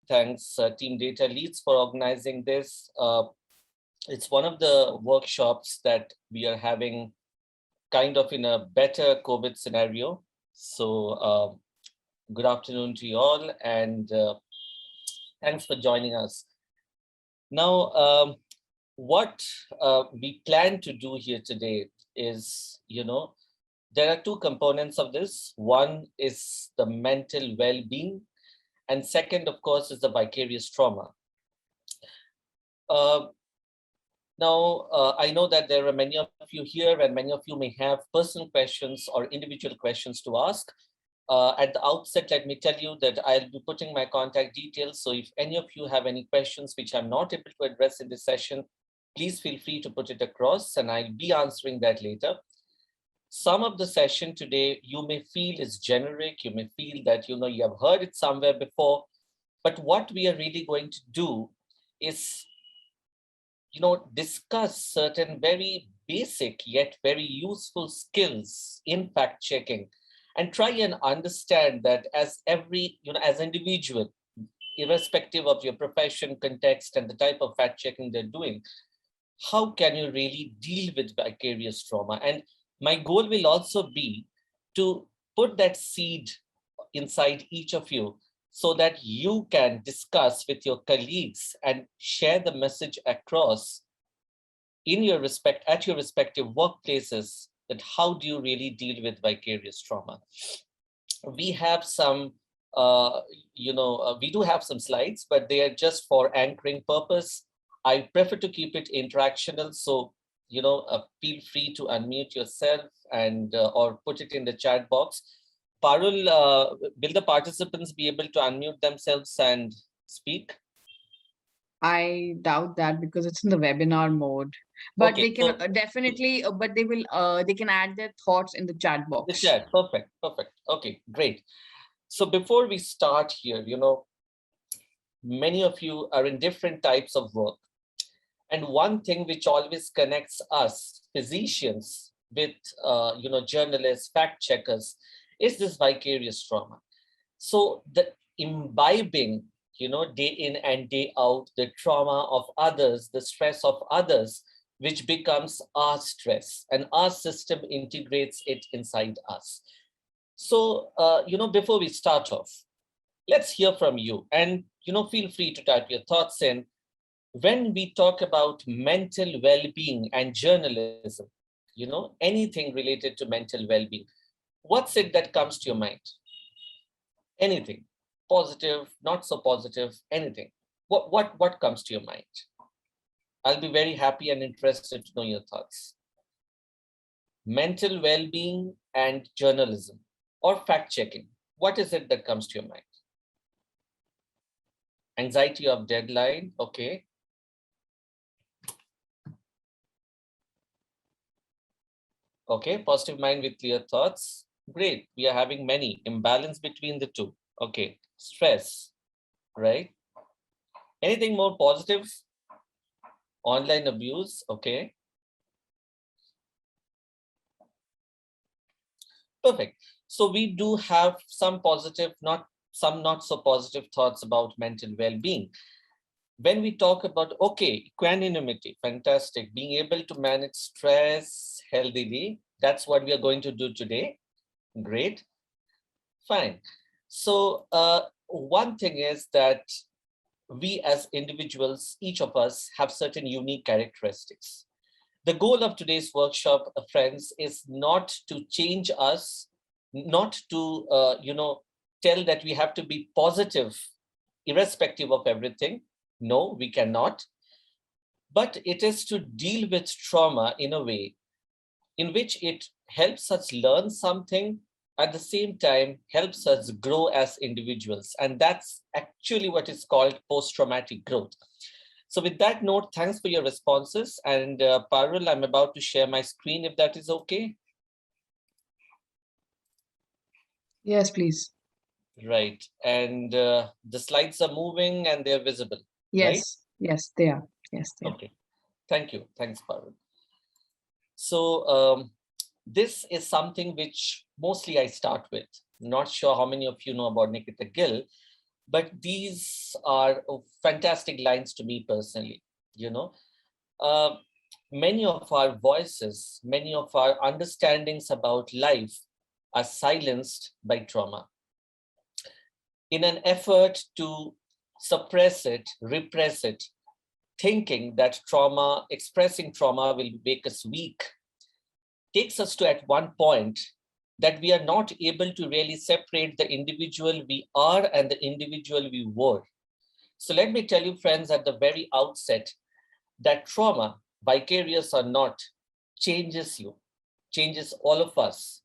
Thanks, Team dataLEADS, for organizing this. It's one of the workshops that we are having kind of in a better COVID scenario. So good afternoon to you all, and thanks for joining us. Now, what we plan to do here today is, there are two components of this. One is the mental well-being, and second, of course, is the vicarious trauma. Now, I know that there are many of you here, and many of you may have personal questions or individual questions to ask. At the outset, let me tell you that I'll be putting my contact details. So if any of you have any questions which I'm not able to address in this session, please feel free to put it across, and I'll be answering that later. Some of the session today you may feel is generic. You may feel that you have heard it somewhere before, but what we are really going to do is discuss certain very basic yet very useful skills in fact checking, and try and understand that as as individual, irrespective of your profession, context, and the type of fact checking they're doing, how can you really deal with vicarious trauma? And my goal will also be to put that seed inside each of you so that you can discuss with your colleagues and share the message across at your respective workplaces, that how do you really deal with vicarious trauma. We have some, we do have some slides, but they are just for anchoring purpose. I prefer to keep it interactional. So, feel free to unmute yourself and or put it in the chat box. Parul, will the participants be able to unmute themselves and speak? I doubt that because it's in the webinar mode. But Okay, they can definitely, but they can add their thoughts in the chat box. The chat, perfect. Okay, great. So before we start here, many of you are in different types of work. And one thing which always connects us physicians with, journalists, fact checkers, is this vicarious trauma. So the imbibing, day in and day out, the trauma of others, the stress of others, which becomes our stress, and our system integrates it inside us. So, before we start off, let's hear from you, and, feel free to type your thoughts in. When we talk about mental well-being and journalism, anything related to mental well-being, what's it that comes to your mind? Anything, positive, not so positive, anything. What comes to your mind? I'll be very happy and interested to know your thoughts. Mental well-being and journalism or fact-checking. What is it that comes to your mind? Anxiety of deadline, okay. Okay, positive mind with clear thoughts. Great, we are having many. Imbalance between the two. Okay, stress, right? Anything more positive? Online abuse, okay. Perfect. So we do have some positive, not so positive thoughts about mental well-being. When we talk about, okay, equanimity, fantastic. Being able to manage stress healthily, that's what we are going to do today. Great, fine. So one thing is that we as individuals, each of us, have certain unique characteristics. The goal of today's workshop, friends, is not to change us, not to, tell that we have to be positive, irrespective of everything. No, we cannot. But it is to deal with trauma in a way in which it helps us learn something, at the same time helps us grow as individuals. And that's actually what is called post-traumatic growth. So with that note, thanks for your responses. And Parul, I'm about to share my screen, if that is okay. Yes, please. Right. And the slides are moving and they're visible. Yes, right? Yes, they are. Yes, they are. Okay. Thank you. Thanks, Parul. So this is something which mostly I start with. Not sure how many of you know about Nikita Gill, But these are fantastic lines to me personally. You know, uh, many of our voices, many of our understandings about life are silenced by trauma. In an effort to suppress it, repress it, thinking that trauma, expressing trauma will make us weak, takes us to at one point that we are not able to really separate the individual we are and the individual we were. So let me tell you, friends, at the very outset, that trauma, vicarious or not, changes you, changes all of us,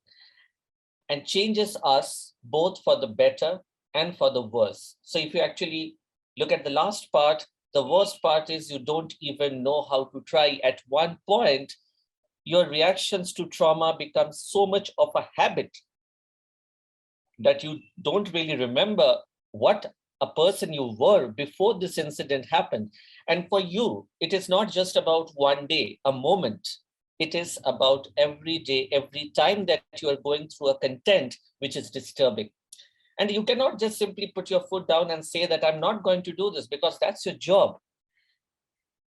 and changes us both for the better and for the worse. So if you actually look at the last part, the worst part is you don't even know how to try. At one point, your reactions to trauma become so much of a habit that you don't really remember what a person you were before this incident happened. And for you, it is not just about one day, a moment. It is about every day, every time that you are going through a content which is disturbing. And you cannot just simply put your foot down and say that I'm not going to do this, because that's your job.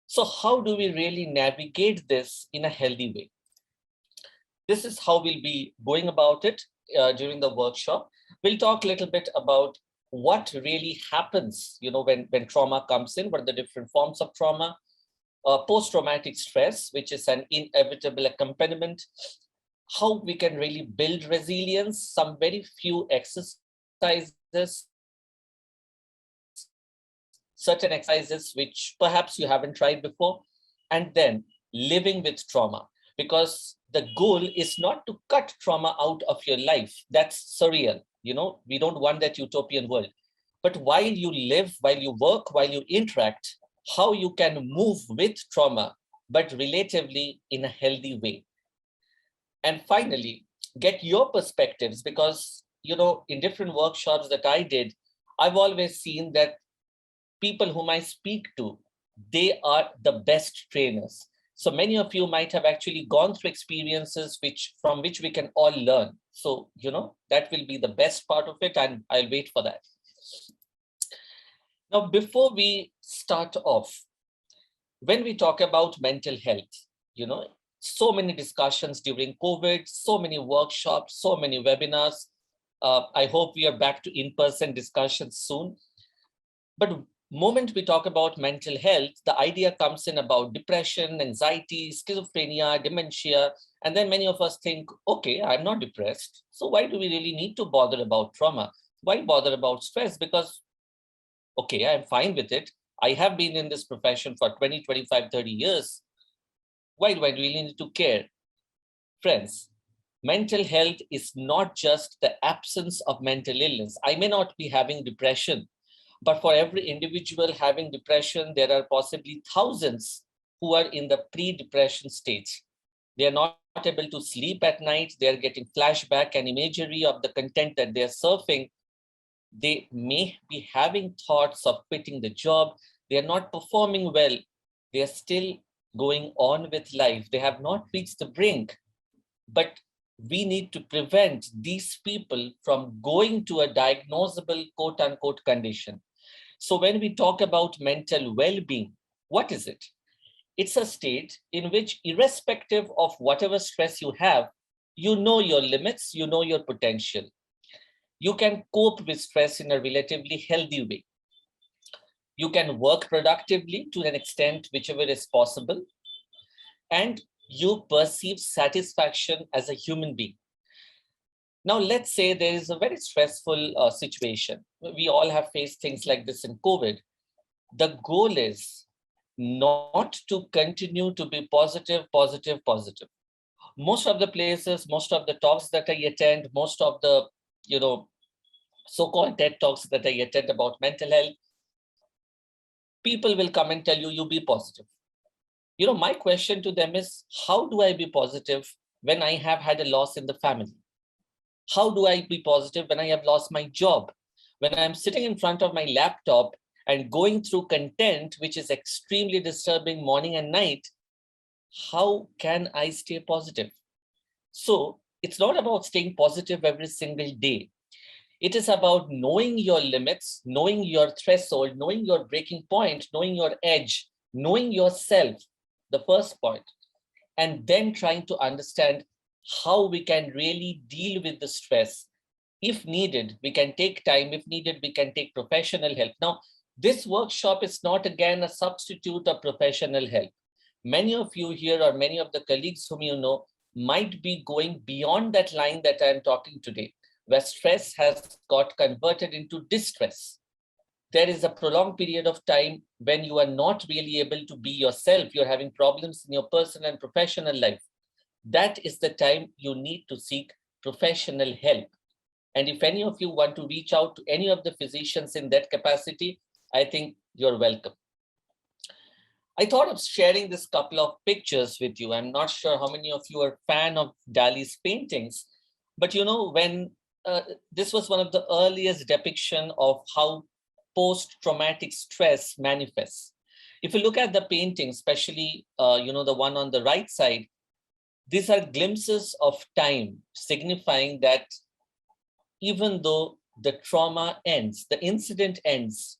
So how do we really navigate this in a healthy way? This is how we'll be going about it during the workshop. We'll talk a little bit about what really happens, when trauma comes in, what are the different forms of trauma, post-traumatic stress, which is an inevitable accompaniment, how we can really build resilience, some very few exercises, certain exercises which perhaps you haven't tried before, and then living with trauma. Because the goal is not to cut trauma out of your life. That's surreal. We don't want that utopian world. But while you live, while you work, while you interact, how you can move with trauma, but relatively in a healthy way. And finally, get your perspectives, because, in different workshops that I did, I've always seen that people whom I speak to, they are the best trainers. So many of you might have actually gone through experiences from which we can all learn. So, that will be the best part of it, and I'll wait for that. Now, before we start off, when we talk about mental health, so many discussions during COVID, so many workshops, so many webinars. I hope we are back to in-person discussions soon. But moment we talk about mental health, the idea comes in about depression, anxiety, schizophrenia, dementia. And then many of us think, okay, I'm not depressed. So why do we really need to bother about trauma? Why bother about stress? Because, okay, I'm fine with it. I have been in this profession for 20, 25, 30 years. Why do I really need to care? Friends, mental health is not just the absence of mental illness. I may not be having depression, but for every individual having depression, there are possibly thousands who are in the pre-depression stage. They are not able to sleep at night. They are getting flashback and imagery of the content that they are surfing. They may be having thoughts of quitting the job. They are not performing well. They are still going on with life. They have not reached the brink. But we need to prevent these people from going to a diagnosable quote unquote condition. So when we talk about mental well-being, what is it? It's a state in which, irrespective of whatever stress you have, you know your limits, you know your potential. You can cope with stress in a relatively healthy way. You can work productively to an extent whichever is possible, and you perceive satisfaction as a human being. Now, let's say there is a very stressful situation. We all have faced things like this in COVID. The goal is not to continue to be positive, positive, positive. Most of the places, most of the talks that I attend, most of the, so-called TED Talks that I attend about mental health, people will come and tell you, you be positive. My question to them is, how do I be positive when I have had a loss in the family? How do I be positive when I have lost my job? When I'm sitting in front of my laptop and going through content which is extremely disturbing morning and night, how can I stay positive? So it's not about staying positive every single day. It is about knowing your limits, knowing your threshold, knowing your breaking point, knowing your edge, knowing yourself, the first point, and then trying to understand how we can really deal with the stress. If needed, we can take time. If needed, we can take professional help. Now, this workshop is not, again, a substitute of professional help. Many of you here, or many of the colleagues whom you know, might be going beyond that line that I am talking today, where stress has got converted into distress. There is a prolonged period of time when you are not really able to be yourself. You're having problems in your personal and professional life. That is the time you need to seek professional help. And if any of you want to reach out to any of the physicians in that capacity, I think you're welcome. I thought of sharing this couple of pictures with you. I'm not sure how many of you are a fan of Dali's paintings, but you know, when this was one of the earliest depiction of how post-traumatic stress manifests. If you look at the painting, especially you know, the one on the right side, these are glimpses of time, signifying that even though the trauma ends, the incident ends,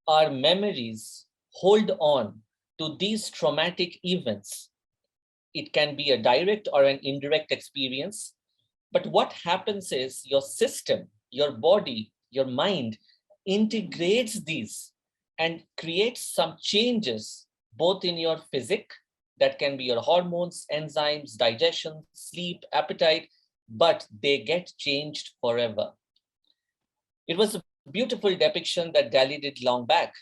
our memories hold on to these traumatic events. It can be a direct or an indirect experience. But what happens is your system, your body, your mind integrates these and creates some changes, both in your physique, that can be your hormones, enzymes, digestion, sleep, appetite, but they get changed forever. It was a beautiful depiction that Dali did long back.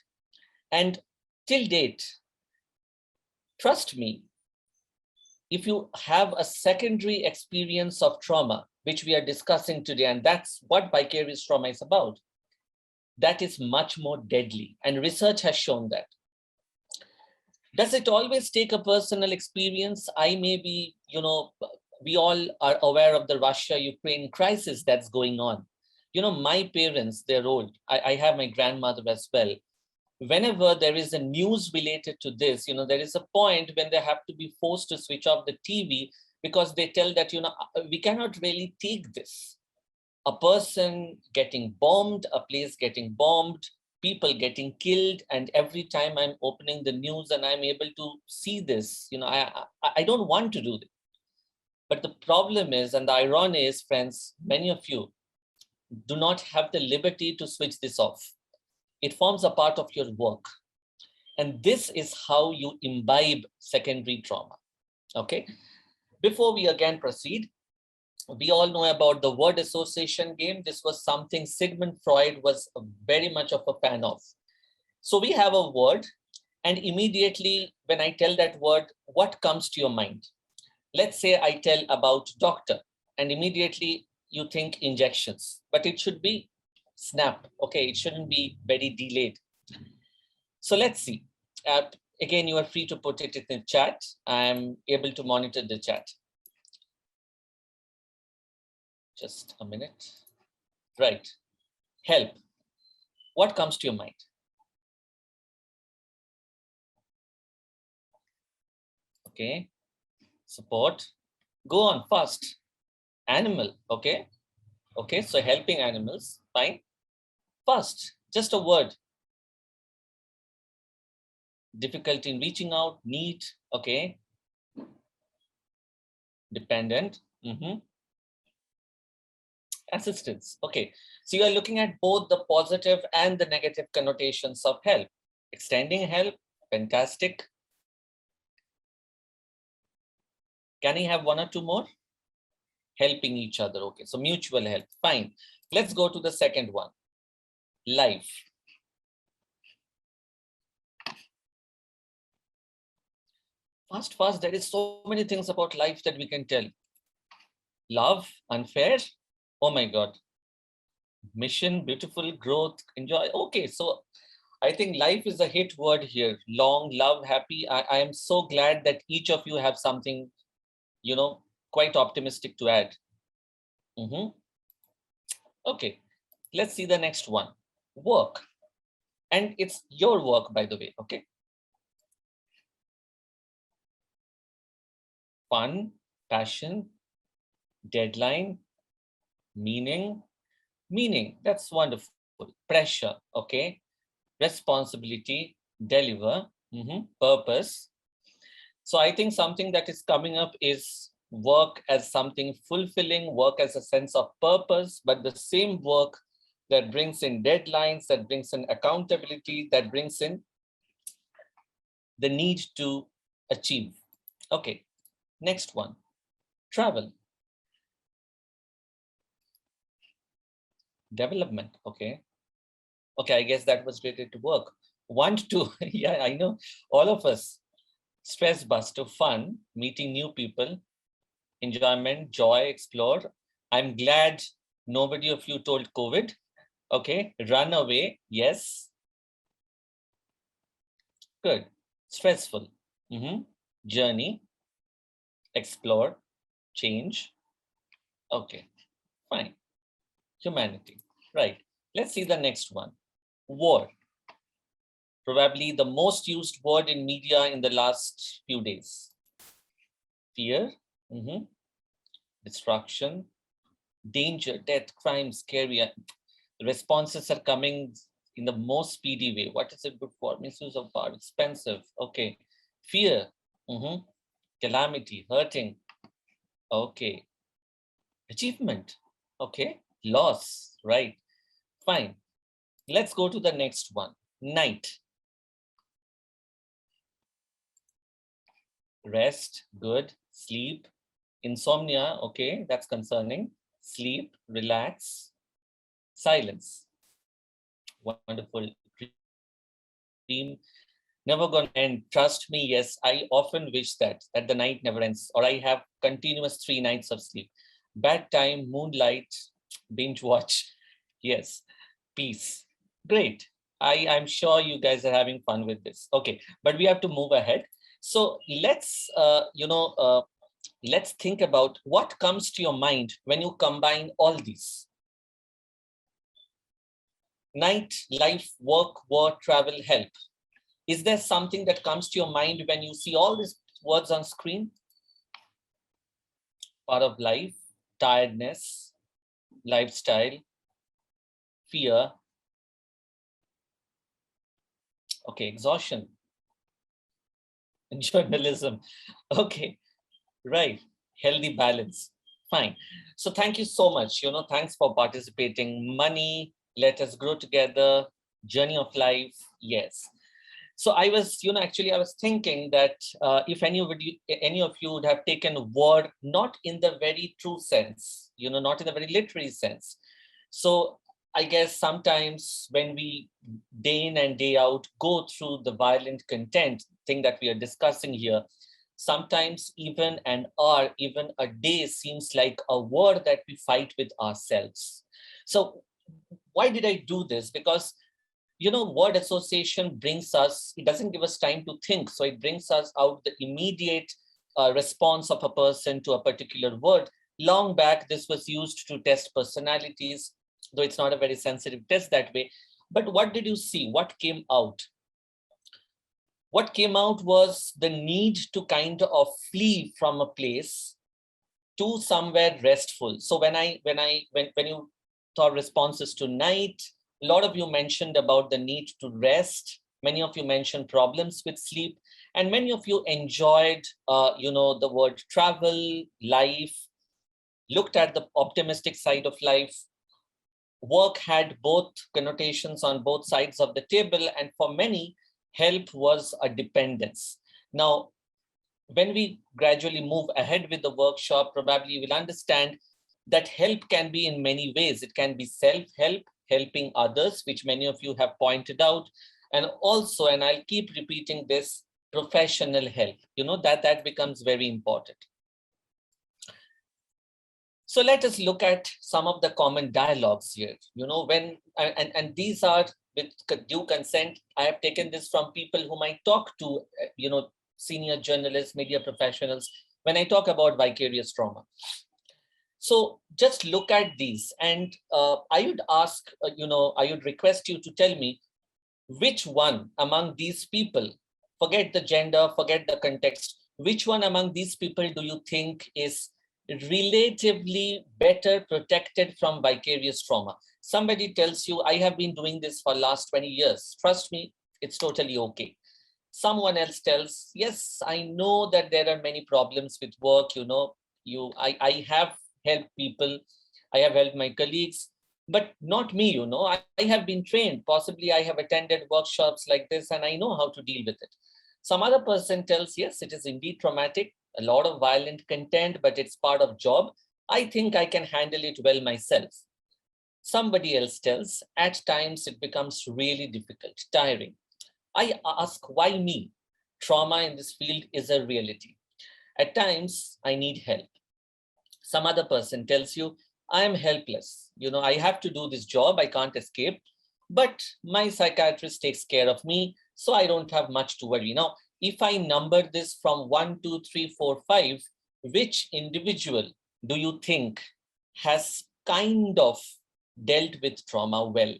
And till date, trust me, if you have a secondary experience of trauma, which we are discussing today, and that's what vicarious trauma is about, that is much more deadly. And research has shown that. Does it always take a personal experience? I may be, you know, we all are aware of the Russia-Ukraine crisis that's going on. You know, my parents, they're old. I have my grandmother as well. Whenever there is a news related to this, you know, there is a point when they have to be forced to switch off the TV because they tell that, you know, we cannot really take this. A person getting bombed, a place getting bombed, people getting killed, and every time I'm opening the news and I'm able to see this, you know, I don't want to do this. But the problem is, and the irony is, friends, many of you do not have the liberty to switch this off. It forms a part of your work. And this is how you imbibe secondary trauma, okay? Before we again proceed, we all know about the word association game. This was something Sigmund Freud was very much of a fan of. So we have a word, and immediately when I tell that word, what comes to your mind? Let's say I tell about doctor, and immediately you think injections, but it should be snap, okay? It shouldn't be very delayed. So let's see. Again, you are free to put it in the chat. I'm able to monitor the chat. Just a minute. Right. Help. What comes to your mind? Okay. Support. Go on fast. Animal. Okay. Okay. So helping animals. Fine. Fast. Just a word. Difficulty in reaching out. Need. Okay. Dependent. Assistance. Okay. So you are looking at both the positive and the negative connotations of help. Extending help. Fantastic. Can I have one or two more? Helping each other. Okay, so mutual help. Fine. Let's go to the second one. Life. Fast. There is so many things about life that we can tell. Love, unfair. Oh my God. Mission, beautiful, growth, enjoy. Okay, so I think life is a hit word here. Long, love, happy. I am so glad that each of you have something, you know, quite optimistic to add. Okay, let's see the next one. Work. And it's your work, by the way, okay? Fun, passion, deadline, meaning, Meaning, that's wonderful. Pressure, okay. Responsibility, deliver, purpose. So I think something that is coming up is work as something fulfilling, work as a sense of purpose, but the same work that brings in deadlines, that brings in accountability, that brings in the need to achieve. Okay, next one, travel, development, okay. Okay, I guess that was related to work. Want to, yeah, I know, all of us, stress buster, fun, meeting new people, enjoyment, joy, explore. I'm glad nobody of you told COVID. Okay, run away, yes, good. Stressful, journey, explore, change. Okay, fine. Humanity, right. Let's see the next one. War, probably the most used word in media in the last few days. Fear, destruction, danger, death, crime, scary. The responses are coming in the most speedy way. What is it good for? Misuse of power, expensive. Okay. Fear, calamity, hurting. Okay. Achievement. Okay. Loss, right. Fine. Let's go to the next one. Night. Rest, good. Sleep. Insomnia, okay, that's concerning. Sleep, relax. Silence. Wonderful. Dream, never gonna end. Trust me, yes, I often wish that the night never ends, or I have continuous 3 nights of sleep. Bad time, moonlight, binge watch. Yes, peace. Great. I'm sure you guys are having fun with this. Okay, but we have to move ahead. So let's think about what comes to your mind when you combine all these. Night, life, work, war, travel, help. Is there something that comes to your mind when you see all these words on screen? Part of life, tiredness, lifestyle, fear, okay, exhaustion, journalism, okay, right, healthy balance, fine. So thank you so much, thanks for participating. Money, let us grow together, journey of life, yes. So I was, actually I was thinking that if any of you would have taken word, not in the very true sense, not in the very literary sense. So I guess sometimes when we day in and day out go through the violent content thing that we are discussing here, sometimes even an hour, even a day seems like a war that we fight with ourselves. So why did I do this? Because word association brings us, it doesn't give us time to think. So it brings us out the immediate response of a person to a particular word. Long back, this was used to test personalities, though it's not a very sensitive test that way. But what did you see? What came out? What came out was the need to kind of flee from a place to somewhere restful. So when you thought responses to night, a lot of you mentioned about the need to rest. Many of you mentioned problems with sleep, and many of you enjoyed, the word travel, life, looked at the optimistic side of life. Work had both connotations on both sides of the table, and for many, help was a dependence. Now, when we gradually move ahead with the workshop, probably you will understand that help can be in many ways. It can be self-help, helping others, which many of you have pointed out. And also, and I'll keep repeating this, professional help, that becomes very important. So let us look at some of the common dialogues here, and these are with due consent. I have taken this from people whom I talk to, senior journalists, media professionals, when I talk about vicarious trauma. So just look at these, and I would ask, I would request you to tell me which one among these people, forget the gender, forget the context, which one among these people do you think is relatively better protected from vicarious trauma. Somebody tells you, I have been doing this for last 20 years. Trust me, it's totally okay. Someone else tells, yes, I know that there are many problems with work. I have helped people. I have helped my colleagues, but not me. I have been trained. Possibly I have attended workshops like this and I know how to deal with it. Some other person tells, yes, it is indeed traumatic, a lot of violent content, but it's part of job. I think I can handle it well myself. Somebody else tells, at times it becomes really difficult, tiring. I ask, why me? Trauma in this field is a reality. At times, I need help. Some other person tells you, I am helpless. I have to do this job. I can't escape. But my psychiatrist takes care of me, so I don't have much to worry. Now, if I number this from 1, 2, 3, 4, 5, which individual do you think has kind of dealt with trauma well?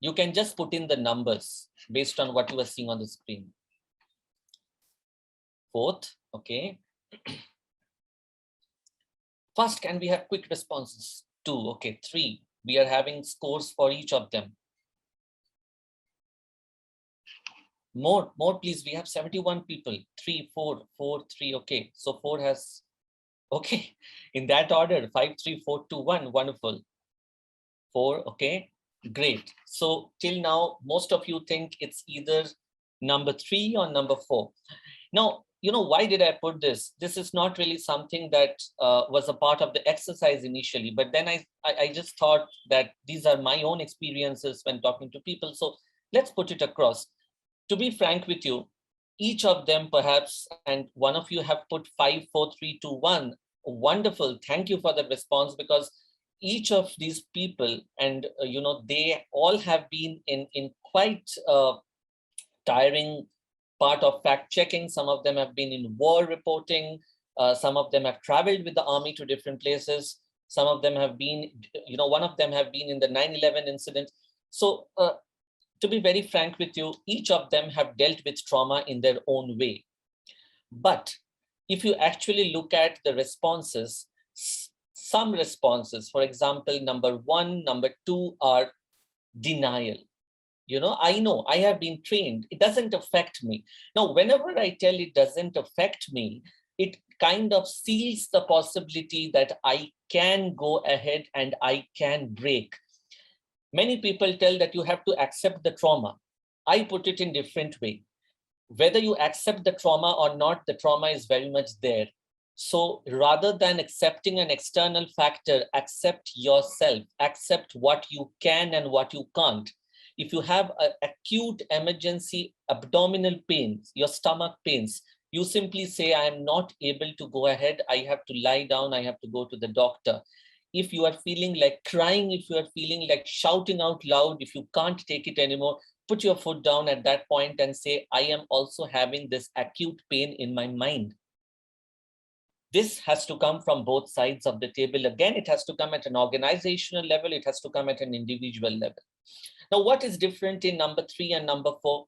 You can just put in the numbers based on what you are seeing on the screen. 4th, okay. First, can we have quick responses? 2, okay. 3, we are having scores for each of them. More, please. We have 71 people. 3, 4, 4, 3, okay. So 4 has, okay. In that order, 5, 3, 4, 2, 1, wonderful. 4, okay. Great. So till now, most of you think it's either number 3 or number 4. Now, why did I put this? This is not really something that was a part of the exercise initially, but then I just thought that these are my own experiences when talking to people. So let's put it across. To be frank with you, each of them perhaps, and one of you have put 5, 4, 3, 2, 1. Wonderful. Thank you for the response, because each of these people, and they all have been in quite tiring part of fact checking. Some of them have been in war reporting. Some of them have traveled with the army to different places. Some of them have been, one of them have been in the 9/11 incident. So to be very frank with you, each of them have dealt with trauma in their own way. But if you actually look at the responses, some responses, for example, number 1, number 2 are denial. I know, I have been trained. It doesn't affect me. Now, whenever I tell it doesn't affect me, it kind of seals the possibility that I can go ahead and I can break. Many people tell that you have to accept the trauma. I put it in different way. Whether you accept the trauma or not, the trauma is very much there. So rather than accepting an external factor, accept yourself, accept what you can and what you can't. If you have an acute emergency abdominal pains, your stomach pains, you simply say, I am not able to go ahead. I have to lie down. I have to go to the doctor. If you are feeling like crying, if you are feeling like shouting out loud, if you can't take it anymore, put your foot down at that point and say, I am also having this acute pain in my mind. This has to come from both sides of the table. Again, it has to come at an organizational level. It has to come at an individual level. Now, what is different in number 3 and number 4?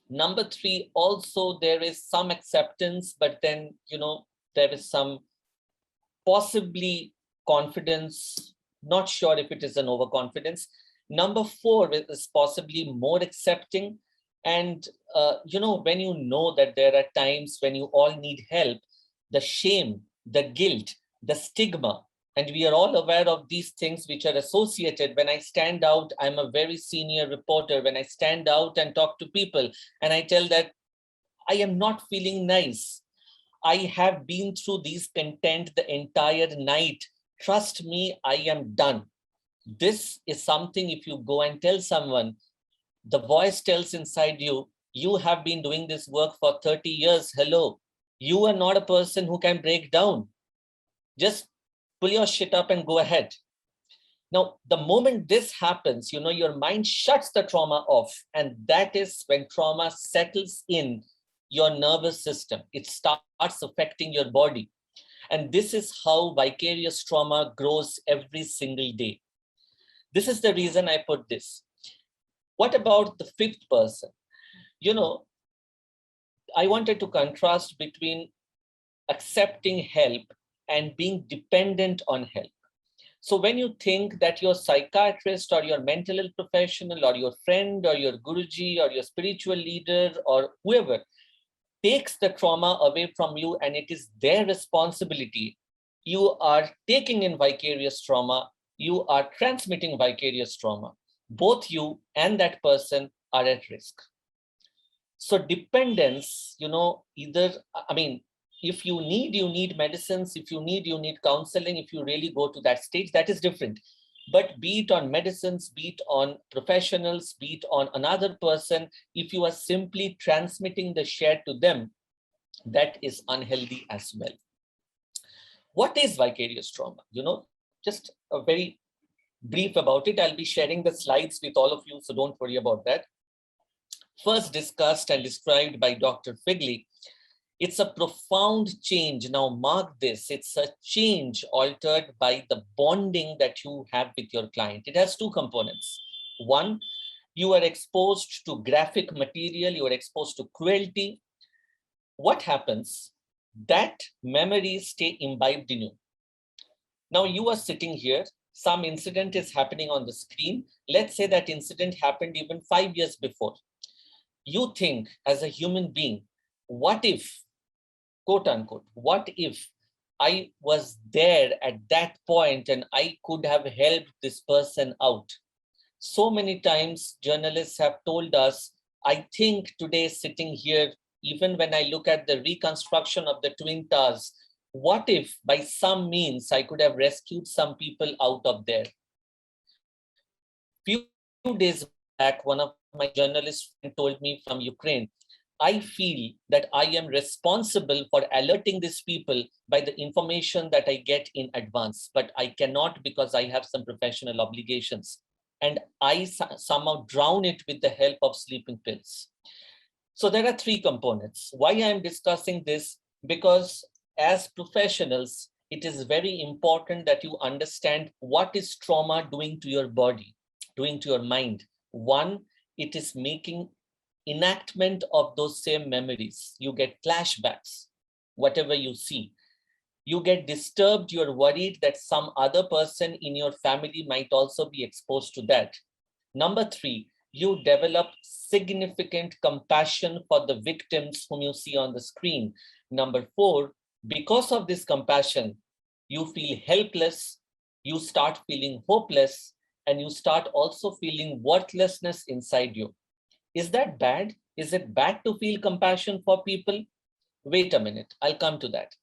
Number 3, also there is some acceptance, but then, there is some possibly confidence. Not sure if it is an overconfidence. Number 4 is possibly more accepting. And, when you know that there are times when you all need help, the shame, the guilt, the stigma, and we are all aware of these things which are associated. When I stand out, I'm a very senior reporter. When I stand out and talk to people and I tell that I am not feeling nice, I have been through these content the entire night. Trust me, I am done. This is something, if you go and tell someone, the voice tells inside you, you have been doing this work for 30 years. Hello, you are not a person who can break down. Just pull your shit up and go ahead. Now, the moment this happens, your mind shuts the trauma off. And that is when trauma settles in your nervous system. It starts affecting your body. And this is how vicarious trauma grows every single day. This is the reason I put this. What about the 5th person? I wanted to contrast between accepting help and being dependent on help. So when you think that your psychiatrist or your mental health professional or your friend or your guruji or your spiritual leader or whoever takes the trauma away from you and it is their responsibility, you are taking in vicarious trauma, you are transmitting vicarious trauma. Both you and that person are at risk. So dependence, either, I mean, if you need medicines, if you need counseling, if you really go to that stage, that is different. But be it on medicines, be it on professionals, be it on another person, if you are simply transmitting the share to them, that is unhealthy as well. What is vicarious trauma? Just a very brief about it. I'll be sharing the slides with all of you, so don't worry about that. First discussed and described by Dr. Figley, it's a profound change. Now mark this, it's a change altered by the bonding that you have with your client. It has two components. One, you are exposed to graphic material, you are exposed to cruelty. What happens? That memories stay imbibed in you. Now you are sitting here, some incident is happening on the screen. Let's say that incident happened even 5 years before. You think as a human being, what if, quote unquote, what if I was there at that point and I could have helped this person out? So many times journalists have told us, I think today sitting here, even when I look at the reconstruction of the Twin Towers, what if by some means I could have rescued some people out of there? Few days back, one of my journalist friends told me from Ukraine, I feel that I am responsible for alerting these people by the information that I get in advance, but I cannot because I have some professional obligations. And I somehow drown it with the help of sleeping pills. So there are three components. Why I'm discussing this? Because as professionals, it is very important that you understand what is trauma doing to your body, doing to your mind. One, it is making enactment of those same memories. You get flashbacks, whatever you see. You get disturbed, you're worried that some other person in your family might also be exposed to that. Number three, you develop significant compassion for the victims whom you see on the screen. Number four, because of this compassion, you feel helpless, you start feeling hopeless, and you start also feeling worthlessness inside you. Is that bad? Is it bad to feel compassion for people? Wait a minute, I'll come to that.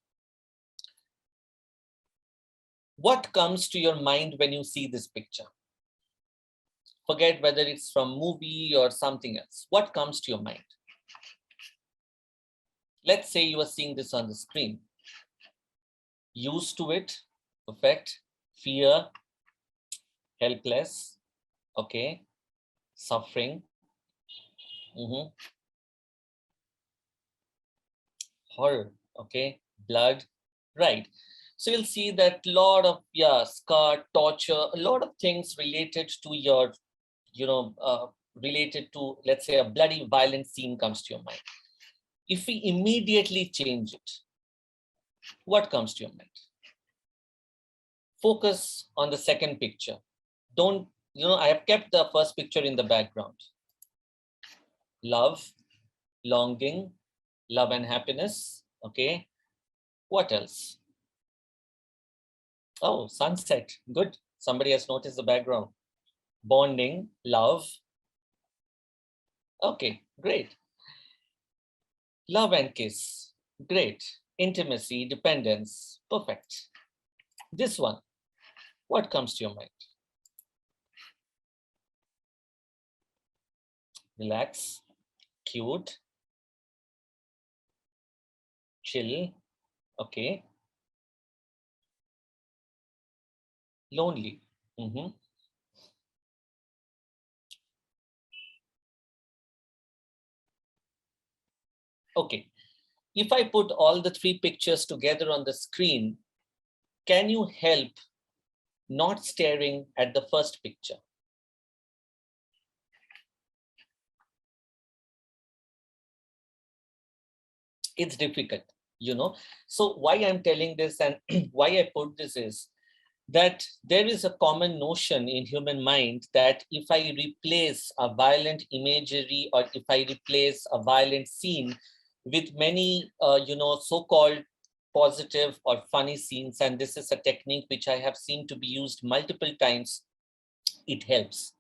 What comes to your mind when you see this picture? Forget whether it's from movie or something else. What comes to your mind? Let's say you are seeing this on the screen. Used to it, perfect. Fear, helpless, okay. Suffering, horror, okay. Blood, right. So you'll see that lot of, scar, torture, a lot of things related to your, related to, let's say, a bloody violent scene comes to your mind. If we immediately change it, what comes to your mind? Focus on the second picture. Don't, I have kept the first picture in the background. Love, longing, love and happiness, okay. What else? Oh, sunset, good. Somebody has noticed the background. Bonding, love. Okay, great. Love and kiss, great. Intimacy, dependence, perfect. This one, what comes to your mind? Relax, cute, chill, okay. Lonely. Okay, if I put all the three pictures together on the screen, can you help not staring at the first picture? It's difficult, So why I'm telling this and why I put this is that there is a common notion in human mind that if I replace a violent imagery or if I replace a violent scene with many, so-called positive or funny scenes, and this is a technique which I have seen to be used multiple times, it helps.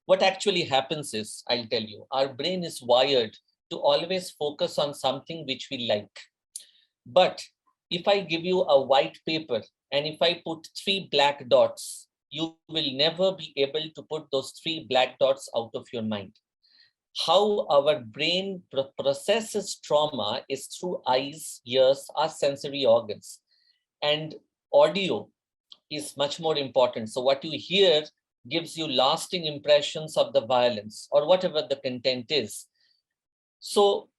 What actually happens is, I'll tell you, our brain is wired to always focus on something which we like. But if I give you a white paper and if I put 3 black dots, you will never be able to put those 3 black dots out of your mind. How our brain processes trauma is through eyes, ears, our sensory organs. And audio is much more important. So what you hear gives you lasting impressions of the violence or whatever the content is. So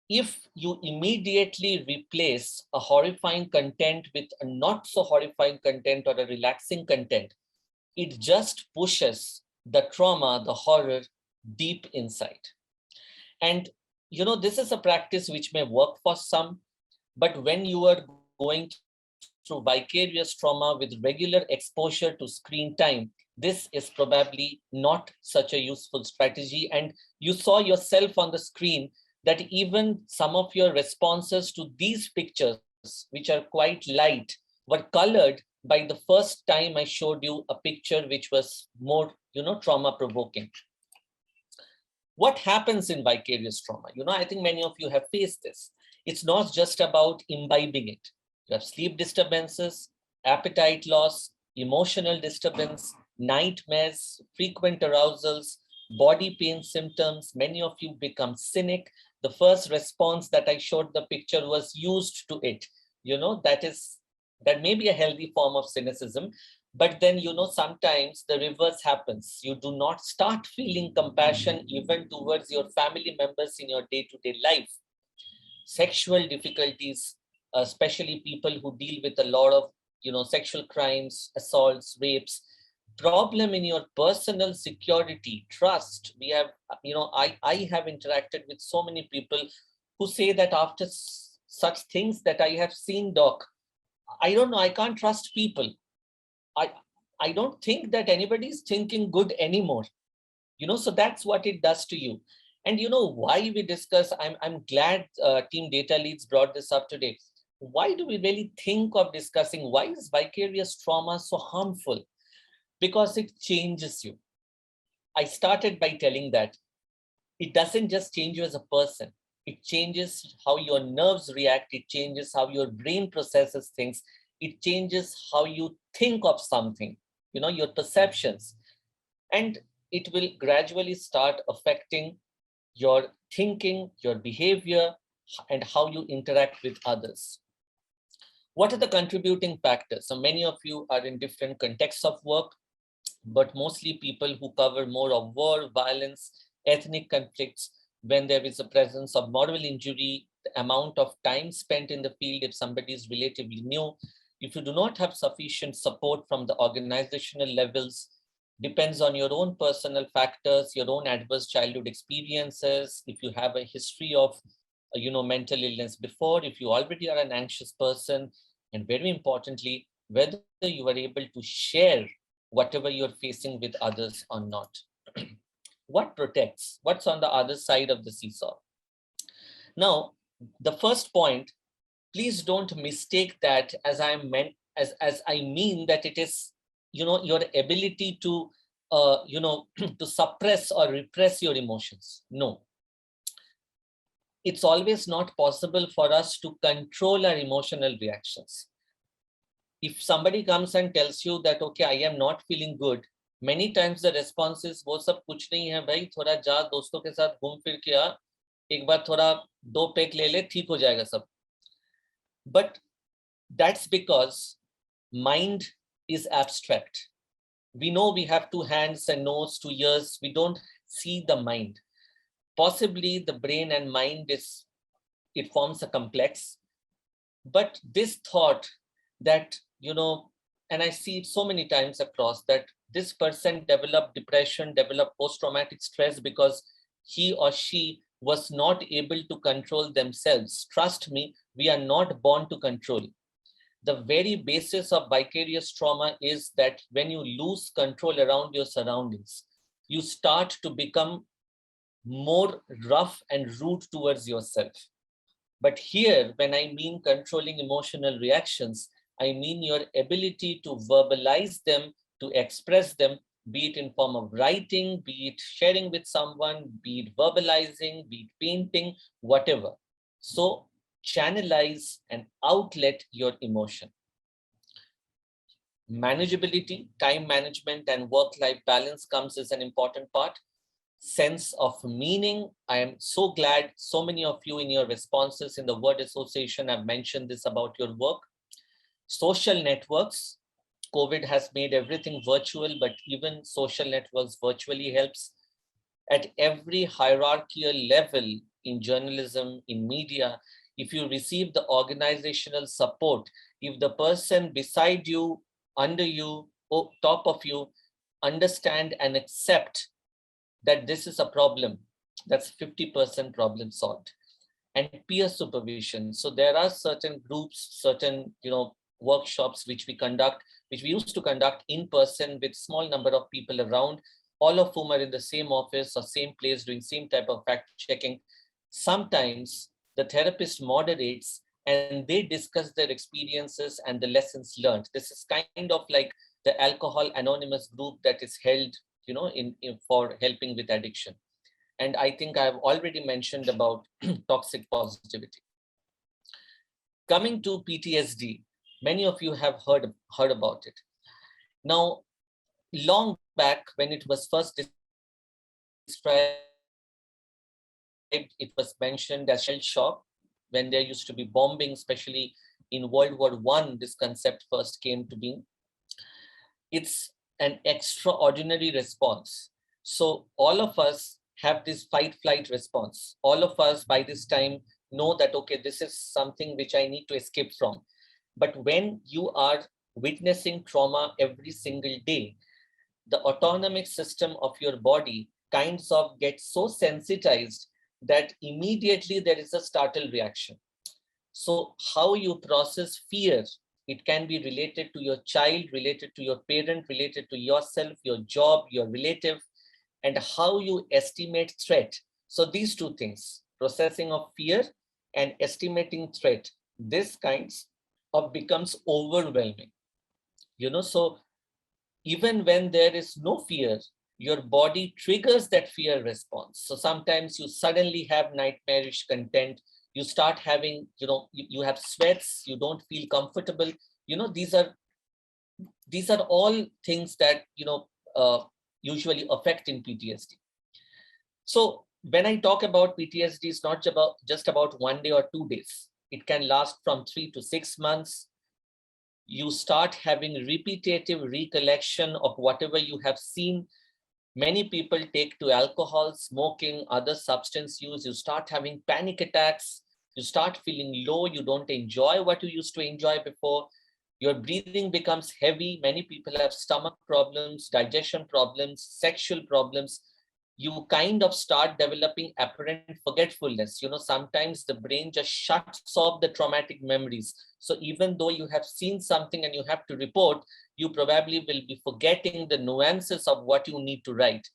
if you immediately replace a horrifying content with a not so horrifying content or a relaxing content, it just pushes the trauma, the horror deep inside. And, this is a practice which may work for some, but when you are going through vicarious trauma with regular exposure to screen time, this is probably not such a useful strategy. And you saw yourself on the screen that even some of your responses to these pictures, which are quite light, were colored by the first time I showed you a picture which was more, trauma provoking. What happens in vicarious trauma? I think many of you have faced this. It's not just about imbibing it. You have sleep disturbances, appetite loss, emotional disturbance, nightmares, frequent arousals, body pain symptoms. Many of you become cynic. The first response that I showed the picture was used to it. That may be a healthy form of cynicism, but then, sometimes the reverse happens. You do not start feeling compassion even towards your family members in your day-to-day life. Sexual difficulties, especially people who deal with a lot of, sexual crimes, assaults, rapes, problem in your personal security, trust. We have, I have interacted with so many people who say that after such things that I have seen, doc, I don't know, I can't trust people. I don't think that anybody is thinking good anymore. So that's what it does to you. And why we discuss, I'm glad Team dataLEADS brought this up today. Why do we really think of discussing why is vicarious trauma so harmful? Because it changes you. I started by telling that it doesn't just change you as a person. It changes how your nerves react. It changes how your brain processes things. It changes how you think of something, your perceptions. And it will gradually start affecting your thinking, your behavior, and how you interact with others. What are the contributing factors? So many of you are in different contexts of work, but mostly people who cover more of war, violence, ethnic conflicts, when there is a presence of moral injury, the amount of time spent in the field, if somebody is relatively new, if you do not have sufficient support from the organizational levels, depends on your own personal factors, your own adverse childhood experiences, if you have a history of mental illness before, if you already are an anxious person, and very importantly, whether you are able to share whatever you're facing with others or not. What protects? What's on the other side of the seesaw? Now, the first point, please don't mistake that as I mean that it is, your ability to, to suppress or repress your emotions. No. It's always not possible for us to control our emotional reactions. If somebody comes and tells you that, okay, I am not feeling good, many times the response is, वो सब कुछ नहीं है भाई, थोड़ा जा दोस्तों के साथ घूम फिर के आ, एक बार थोड़ा 2 पेक ले ले, ठीक हो जाएगा सब. But that's because mind is abstract. We know we have 2 hands and nose, 2 ears. We don't see the mind. Possibly the brain and mind it forms a complex. But this thought that, and I see it so many times across, that this person developed depression, developed post-traumatic stress because he or she was not able to control themselves. Trust me, we are not born to control. The very basis of vicarious trauma is that when you lose control around your surroundings, you start to become more rough and rude towards yourself. But here, when I mean controlling emotional reactions, I mean your ability to verbalize them, to express them, be it in form of writing, be it sharing with someone, be it verbalizing, be it painting, whatever. So channelize and outlet your emotion. Manageability, time management, and work-life balance comes as an important part. Sense of meaning. I am so glad so many of you in your responses in the word association have mentioned this about your work. Social networks. COVID has made everything virtual, but even social networks virtually helps. At every hierarchical level in journalism, in media, if you receive the organizational support, if the person beside you, under you, top of you, understand and accept that this is a problem, that's 50% problem solved. And peer supervision. So there are certain groups, certain workshops which we conduct, which we used to conduct in person with small number of people around, all of whom are in the same office or same place doing same type of fact checking. Sometimes the therapist moderates and they discuss their experiences and the lessons learned. This is kind of like the Alcohol Anonymous group that is held for helping with addiction. And I think I've already mentioned about toxic positivity. Coming to PTSD, many of you have heard about it. Now, long back when it was first described, it was mentioned as shell shock. When there used to be bombing, especially in World War I, this concept first came to being. It's an extraordinary response. So all of us have this fight-flight response. All of us by this time know that, okay, this is something which I need to escape from. But when you are witnessing trauma every single day, the autonomic system of your body kinds of gets so sensitized that immediately there is a startle reaction. So how you process fear, it can be related to your child, related to your parent, related to yourself, your job, your relative, and how you estimate threat. So these two things, processing of fear and estimating threat, this kinds of becomes overwhelming. So even when there is no fear, your body triggers that fear response. So sometimes you suddenly have nightmarish content. You start having, you have sweats, you don't feel comfortable. These are all things that, usually affect in PTSD. So when I talk about PTSD, it's not just about 1 day or 2 days. It can last from 3 to 6 months. You start having repetitive recollection of whatever you have seen. Many people take to alcohol, smoking, other substance use. You start having panic attacks. You start feeling low. You don't enjoy what you used to enjoy before. Your breathing becomes heavy. Many people have stomach problems, digestion problems, sexual problems. You kind of start developing apparent forgetfulness. Sometimes the brain just shuts off the traumatic memories. So even though you have seen something and you have to report, you probably will be forgetting the nuances of what you need to write.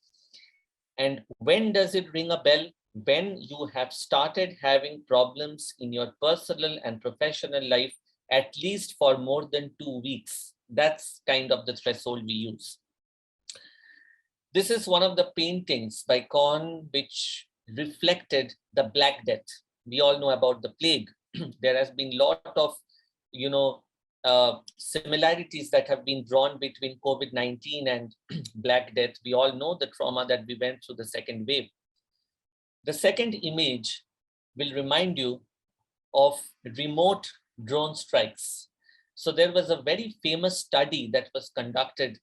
And when does it ring a bell? When you have started having problems in your personal and professional life, at least for more than 2 weeks. That's kind of the threshold we use. This is one of the paintings by Kohn which reflected the Black Death. We all know about the plague. There has been a lot of, similarities that have been drawn between COVID-19 and Black Death. We all know the trauma that we went through the second wave. The second image will remind you of remote drone strikes. So there was a very famous study that was conducted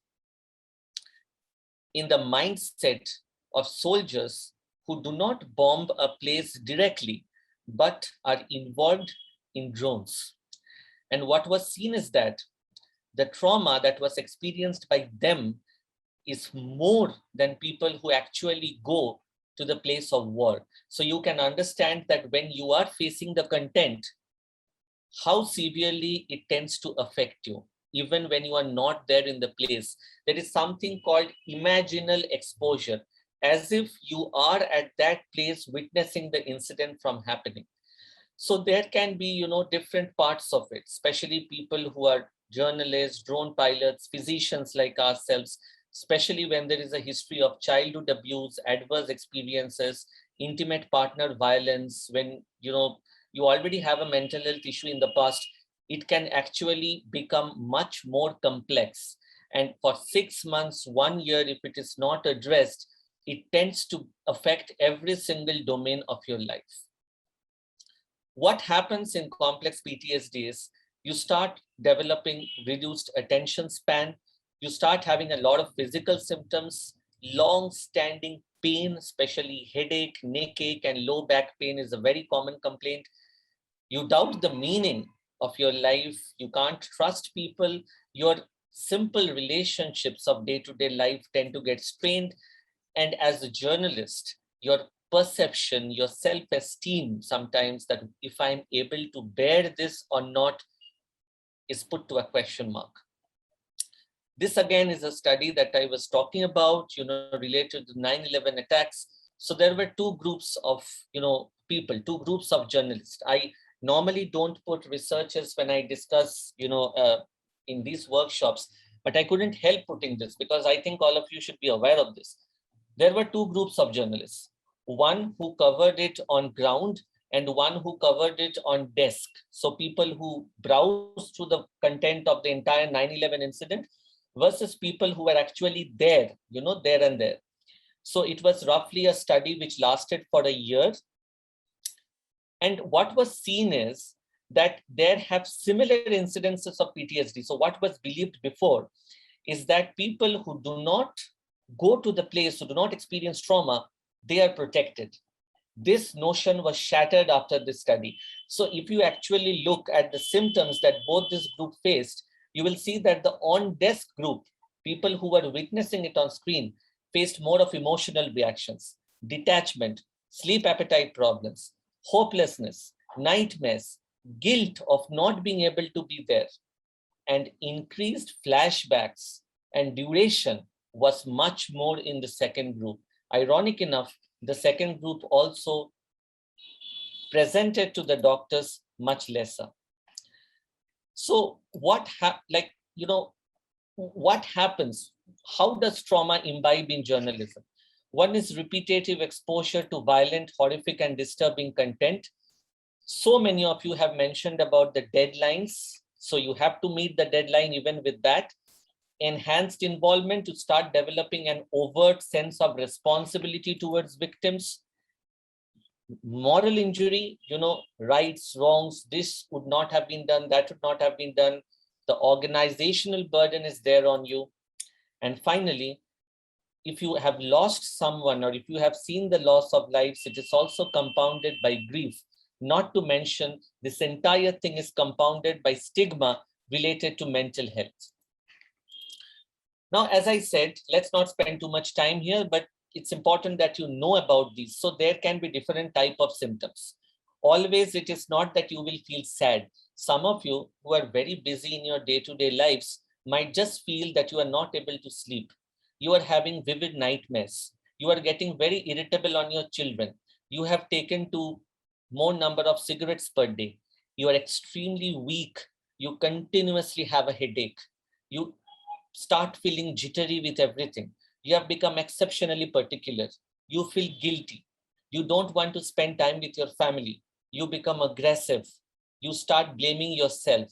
in the mindset of soldiers who do not bomb a place directly, but are involved in drones. And what was seen is that the trauma that was experienced by them is more than people who actually go to the place of war. So you can understand that when you are facing the content, how severely it tends to affect you, even when you are not there in the place. There is something called imaginal exposure, as if you are at that place witnessing the incident from happening. So there can be, different parts of it, especially people who are journalists, drone pilots, physicians like ourselves, especially when there is a history of childhood abuse, adverse experiences, intimate partner violence, when, you already have a mental health issue in the past, it can actually become much more complex. And for 6 months, 1 year, if it is not addressed, it tends to affect every single domain of your life. What happens in complex PTSD is you start developing reduced attention span, you start having a lot of physical symptoms, long-standing pain, especially headache, neck ache, and low back pain is a very common complaint. You doubt the meaning of your life, you can't trust people, your simple relationships of day-to-day life tend to get strained, and as a journalist, your perception, your self-esteem sometimes, that if I'm able to bear this or not, is put to a question mark. This again is a study that I was talking about, related to 9/11 attacks. So there were two groups of, people, two groups of journalists. I normally don't put researchers when I discuss, in these workshops, but I couldn't help putting this because I think all of you should be aware of this. There were two groups of journalists, one who covered it on ground and one who covered it on desk. So people who browsed through the content of the entire 9/11 incident versus people who were actually there, there and there. So it was roughly a study which lasted for a year. And what was seen is that there have similar incidences of PTSD. So what was believed before is that people who do not go to the place, who do not experience trauma, they are protected. This notion was shattered after this study. So if you actually look at the symptoms that both this group faced, you will see that the on-desk group, people who were witnessing it on screen, faced more of emotional reactions, detachment, sleep appetite problems, hopelessness, nightmares, guilt of not being able to be there, and increased flashbacks and duration was much more in the second group. Ironic enough, the second group also presented to the doctors much lesser. So what happens? How does trauma imbibe in journalism? One is repetitive exposure to violent, horrific, and disturbing content. So many of you have mentioned about the deadlines. So you have to meet the deadline even with that. Enhanced involvement to start developing an overt sense of responsibility towards victims. Moral injury, rights, wrongs, this would not have been done, that would not have been done. The organizational burden is there on you. And finally, if you have lost someone or if you have seen the loss of lives, it is also compounded by grief. Not to mention, this entire thing is compounded by stigma related to mental health. Now, as I said, let's not spend too much time here, but it's important that you know about these. So there can be different type of symptoms. Always, it is not that you will feel sad. Some of you who are very busy in your day-to-day lives might just feel that you are not able to sleep. You are having vivid nightmares. You are getting very irritable on your children. You have taken to more number of cigarettes per day. You are extremely weak. You continuously have a headache. You start feeling jittery with everything. You have become exceptionally particular. You feel guilty. You don't want to spend time with your family. You become aggressive. You start blaming yourself.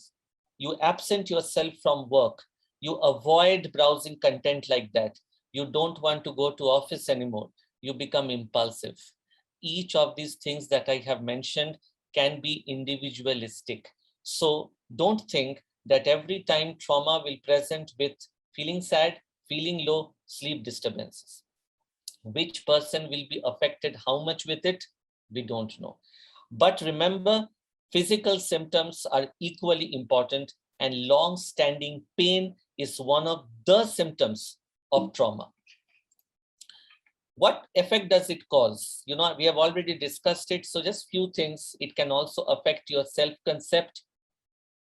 You absent yourself from work. You avoid browsing content like that. You don't want to go to office anymore. You become impulsive. Each of these things that I have mentioned can be individualistic. So don't think that every time trauma will present with feeling sad, feeling low, sleep disturbances. Which person will be affected how much with it, we don't know. But remember, physical symptoms are equally important, and long-standing pain is one of the symptoms of trauma. What effect does it cause? You know, we have already discussed it. So just few things. It can also affect your self-concept.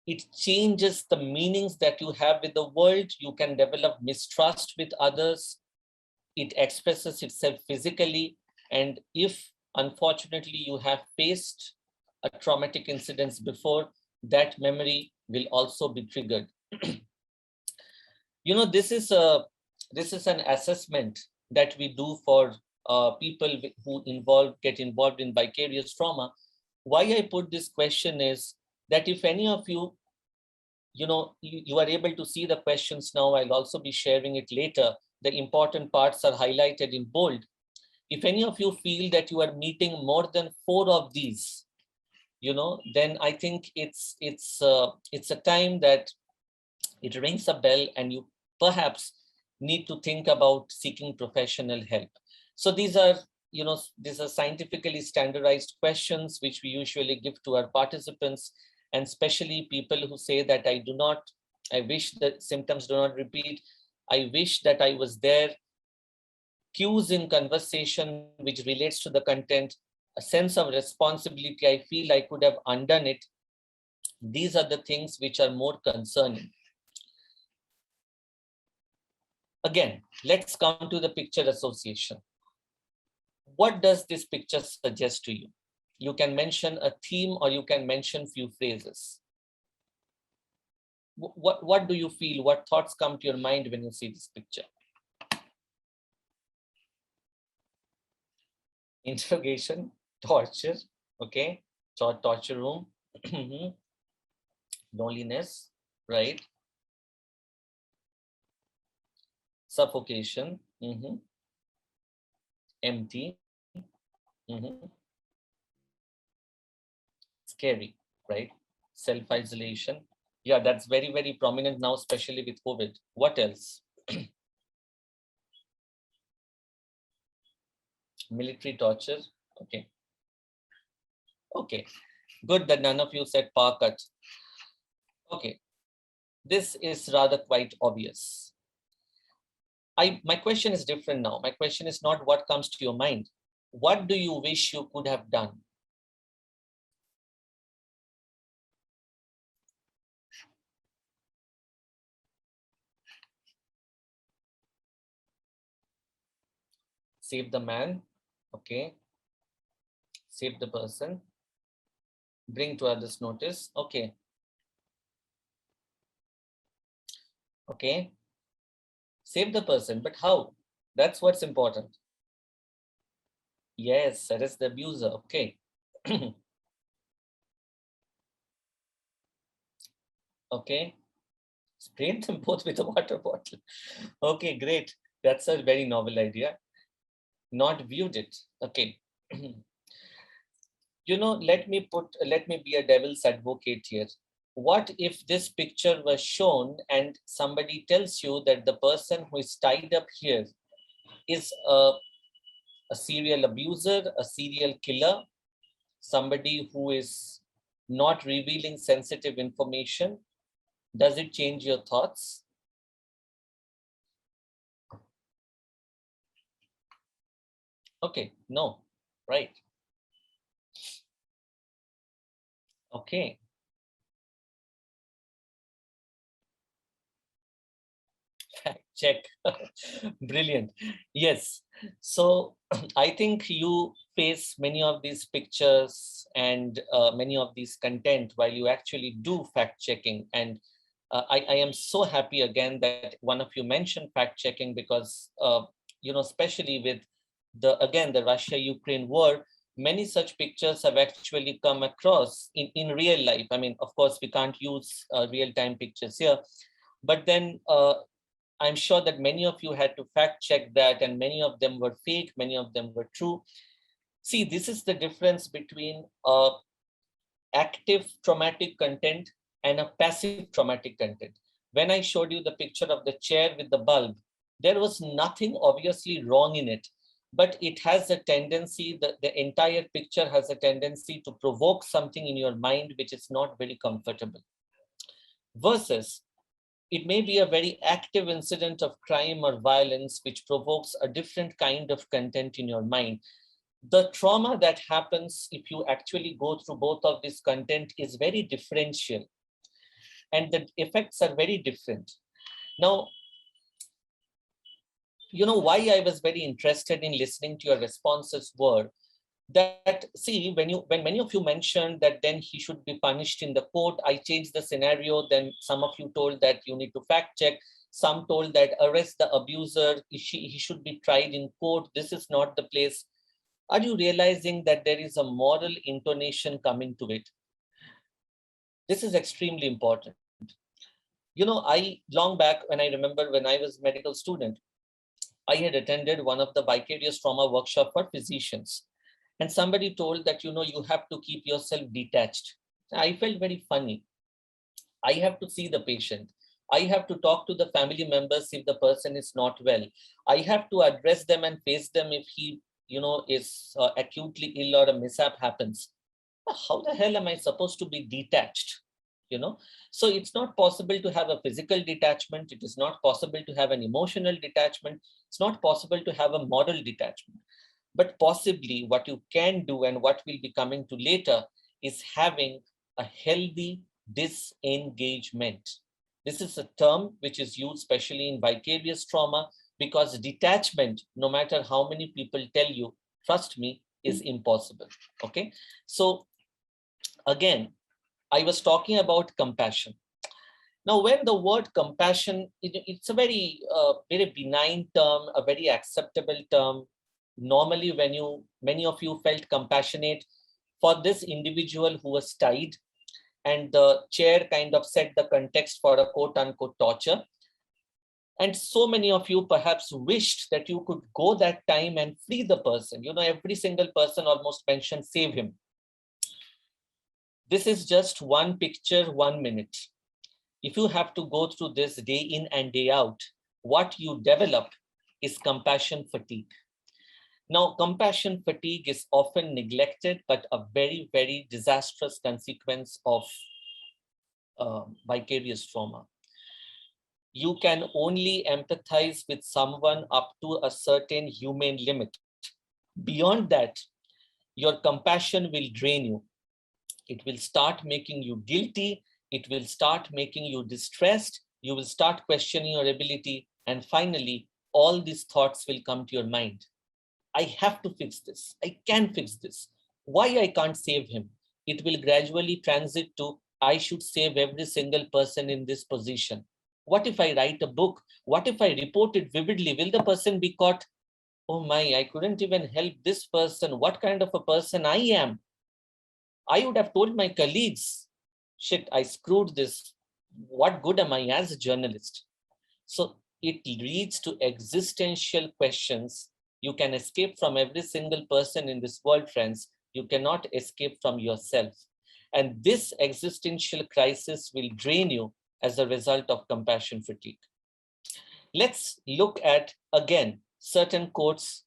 It changes the meanings that you have with the world. You can develop mistrust with others. It expresses itself physically. And if unfortunately you have faced a traumatic incident before, that memory will also be triggered. You know, this is an assessment that we do for people who get involved in vicarious trauma. Why I put this question is that if any of you, you are able to see the questions now, I'll also be sharing it later. The important parts are highlighted in bold. If any of you feel that you are meeting more than 4 of these, then I think it's a time that it rings a bell and you perhaps need to think about seeking professional help. So these are scientifically standardized questions which we usually give to our participants, and especially people who say that I wish that symptoms do not repeat. I wish that I was there. Cues in conversation which relates to the content, a sense of responsibility. I feel I could have undone it. These are the things which are more concerning. Again, let's come to the picture association. What does this picture suggest to you? You can mention a theme or you can mention few phrases. What do you feel? What thoughts come to your mind when you see this picture? Interrogation, torture, okay, torture room, loneliness, right? Suffocation, empty, scary, right? Self-isolation. Yeah, that's very, very prominent now, especially with COVID. What else? Military torture. Okay. Okay. Good that none of you said power cut. Okay. This is rather quite obvious. My question is different now. My question is not what comes to your mind. What do you wish you could have done? Save the man. Okay. Save the person. Bring to others' notice. Okay. Okay. Save the person, but how? That's what's important. Yes, arrest the abuser. Okay. Okay. Spray them both with a water bottle. Okay, great. That's a very novel idea. Not viewed it. Okay. Let me be a devil's advocate here. What if this picture was shown and somebody tells you that the person who is tied up here is a serial abuser, a serial killer, somebody who is not revealing sensitive information? Does it change your thoughts? Okay, no, right. Okay. Fact check. Brilliant. Yes. So I think you face many of these pictures and many of these content while you actually do fact checking. And I am so happy again that one of you mentioned fact checking because, especially with the Russia-Ukraine war, many such pictures have actually come across in real life. I mean, of course, we can't use real-time pictures here, but then I'm sure that many of you had to fact check that, and many of them were fake, many of them were true. See, this is the difference between active traumatic content and a passive traumatic content. When I showed you the picture of the chair with the bulb, there was nothing obviously wrong in it, but it has a tendency, the entire picture has a tendency to provoke something in your mind which is not very comfortable. Versus It may be a very active incident of crime or violence, which provokes a different kind of content in your mind. The trauma that happens if you actually go through both of this content is very differential, and the effects are very different. Now, you know why I was very interested in listening to your responses were that, see, when many of you mentioned that then he should be punished in the court, I changed the scenario. Then some of you told that you need to fact check. Some told that arrest the abuser. He should be tried in court. This is not the place. Are you realizing that there is a moral intonation coming to it? This is extremely important. You know, long back, when I remember when I was a medical student, I had attended one of the Vicarious Trauma workshop for physicians. And somebody told that, you know, you have to keep yourself detached. I felt very funny. I have to see the patient. I have to talk to the family members if the person is not well. I have to address them and face them if he, you know, is acutely ill or a mishap happens. How the hell am I supposed to be detached? You know, so it's not possible to have a physical detachment. It is not possible to have an emotional detachment. It's not possible to have a moral detachment. But possibly what you can do, and what we'll be coming to later, is having a healthy disengagement. This is a term which is used especially in vicarious trauma, because detachment, no matter how many people tell you, trust me, is impossible. Okay. So again, I was talking about compassion. Now, when the word compassion, it's a very, very benign term, a very acceptable term. Normally, when many of you felt compassionate for this individual who was tied, and the chair kind of set the context for a quote unquote torture. And so many of you perhaps wished that you could go that time and free the person. You know, every single person almost mentioned, save him. This is just one picture, 1 minute. If you have to go through this day in and day out, what you develop is compassion fatigue. Now, compassion fatigue is often neglected, but a very, very disastrous consequence of vicarious trauma. You can only empathize with someone up to a certain humane limit. Beyond that, your compassion will drain you. It will start making you guilty. It will start making you distressed. You will start questioning your ability. And finally, all these thoughts will come to your mind. I have to fix this. I can fix this. Why I can't save him? It will gradually transit to, I should save every single person in this position. What if I write a book? What if I report it vividly? Will the person be caught? Oh my, I couldn't even help this person. What kind of a person I am? I would have told my colleagues, shit, I screwed this. What good am I as a journalist? So it leads to existential questions. You can escape from every single person in this world, friends. You cannot escape from yourself. And this existential crisis will drain you as a result of compassion fatigue. Let's look at, again, certain quotes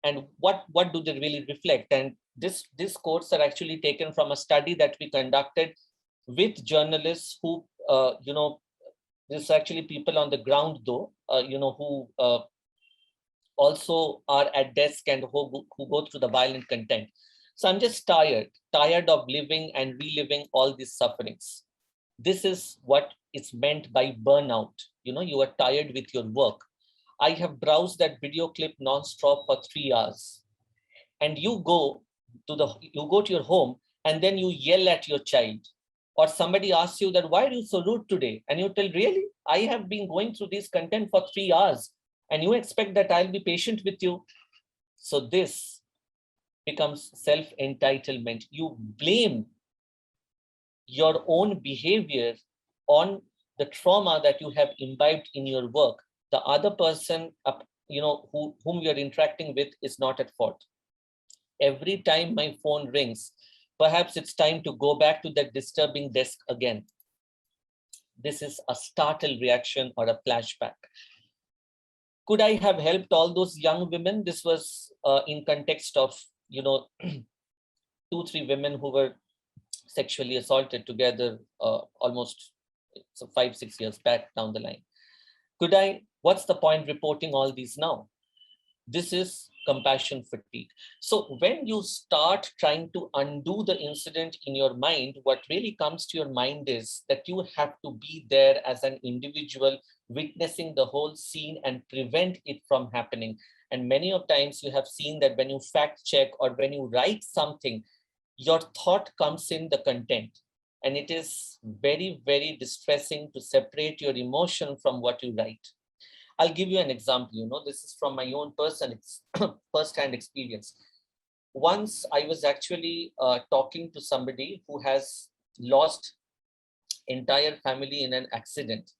and what do they really reflect. And these quotes are actually taken from a study that we conducted with journalists who, this is actually people on the ground though, who also are at desk and who go through the violent content. So I'm just tired of living and reliving all these sufferings. This is what is meant by burnout. You know, you are tired with your work. I have browsed that video clip nonstop for 3 hours. And you go to your home and then you yell at your child. Or somebody asks you that, why are you so rude today? And you tell, really? I have been going through this content for 3 hours and you expect that I'll be patient with you. So this becomes self-entitlement. You blame your own behavior on the trauma that you have imbibed in your work. The other person, whom you're interacting with is not at fault. Every time my phone rings, perhaps it's time to go back to that disturbing desk again. This is a startle reaction or a flashback. Could I have helped all those young women? This was in context of, 2-3 women who were sexually assaulted together almost So 5-6 years back down the line. What's the point reporting all these now? This is compassion fatigue. So when you start trying to undo the incident in your mind, what really comes to your mind is that you have to be there as an individual, witnessing the whole scene and prevent it from happening. And many of times you have seen that when you fact check or when you write something, your thought comes in the content. And it is very, very distressing to separate your emotion from what you write. I'll give you an example. This is from my own first-hand experience. Once I was actually talking to somebody who has lost entire family in an accident.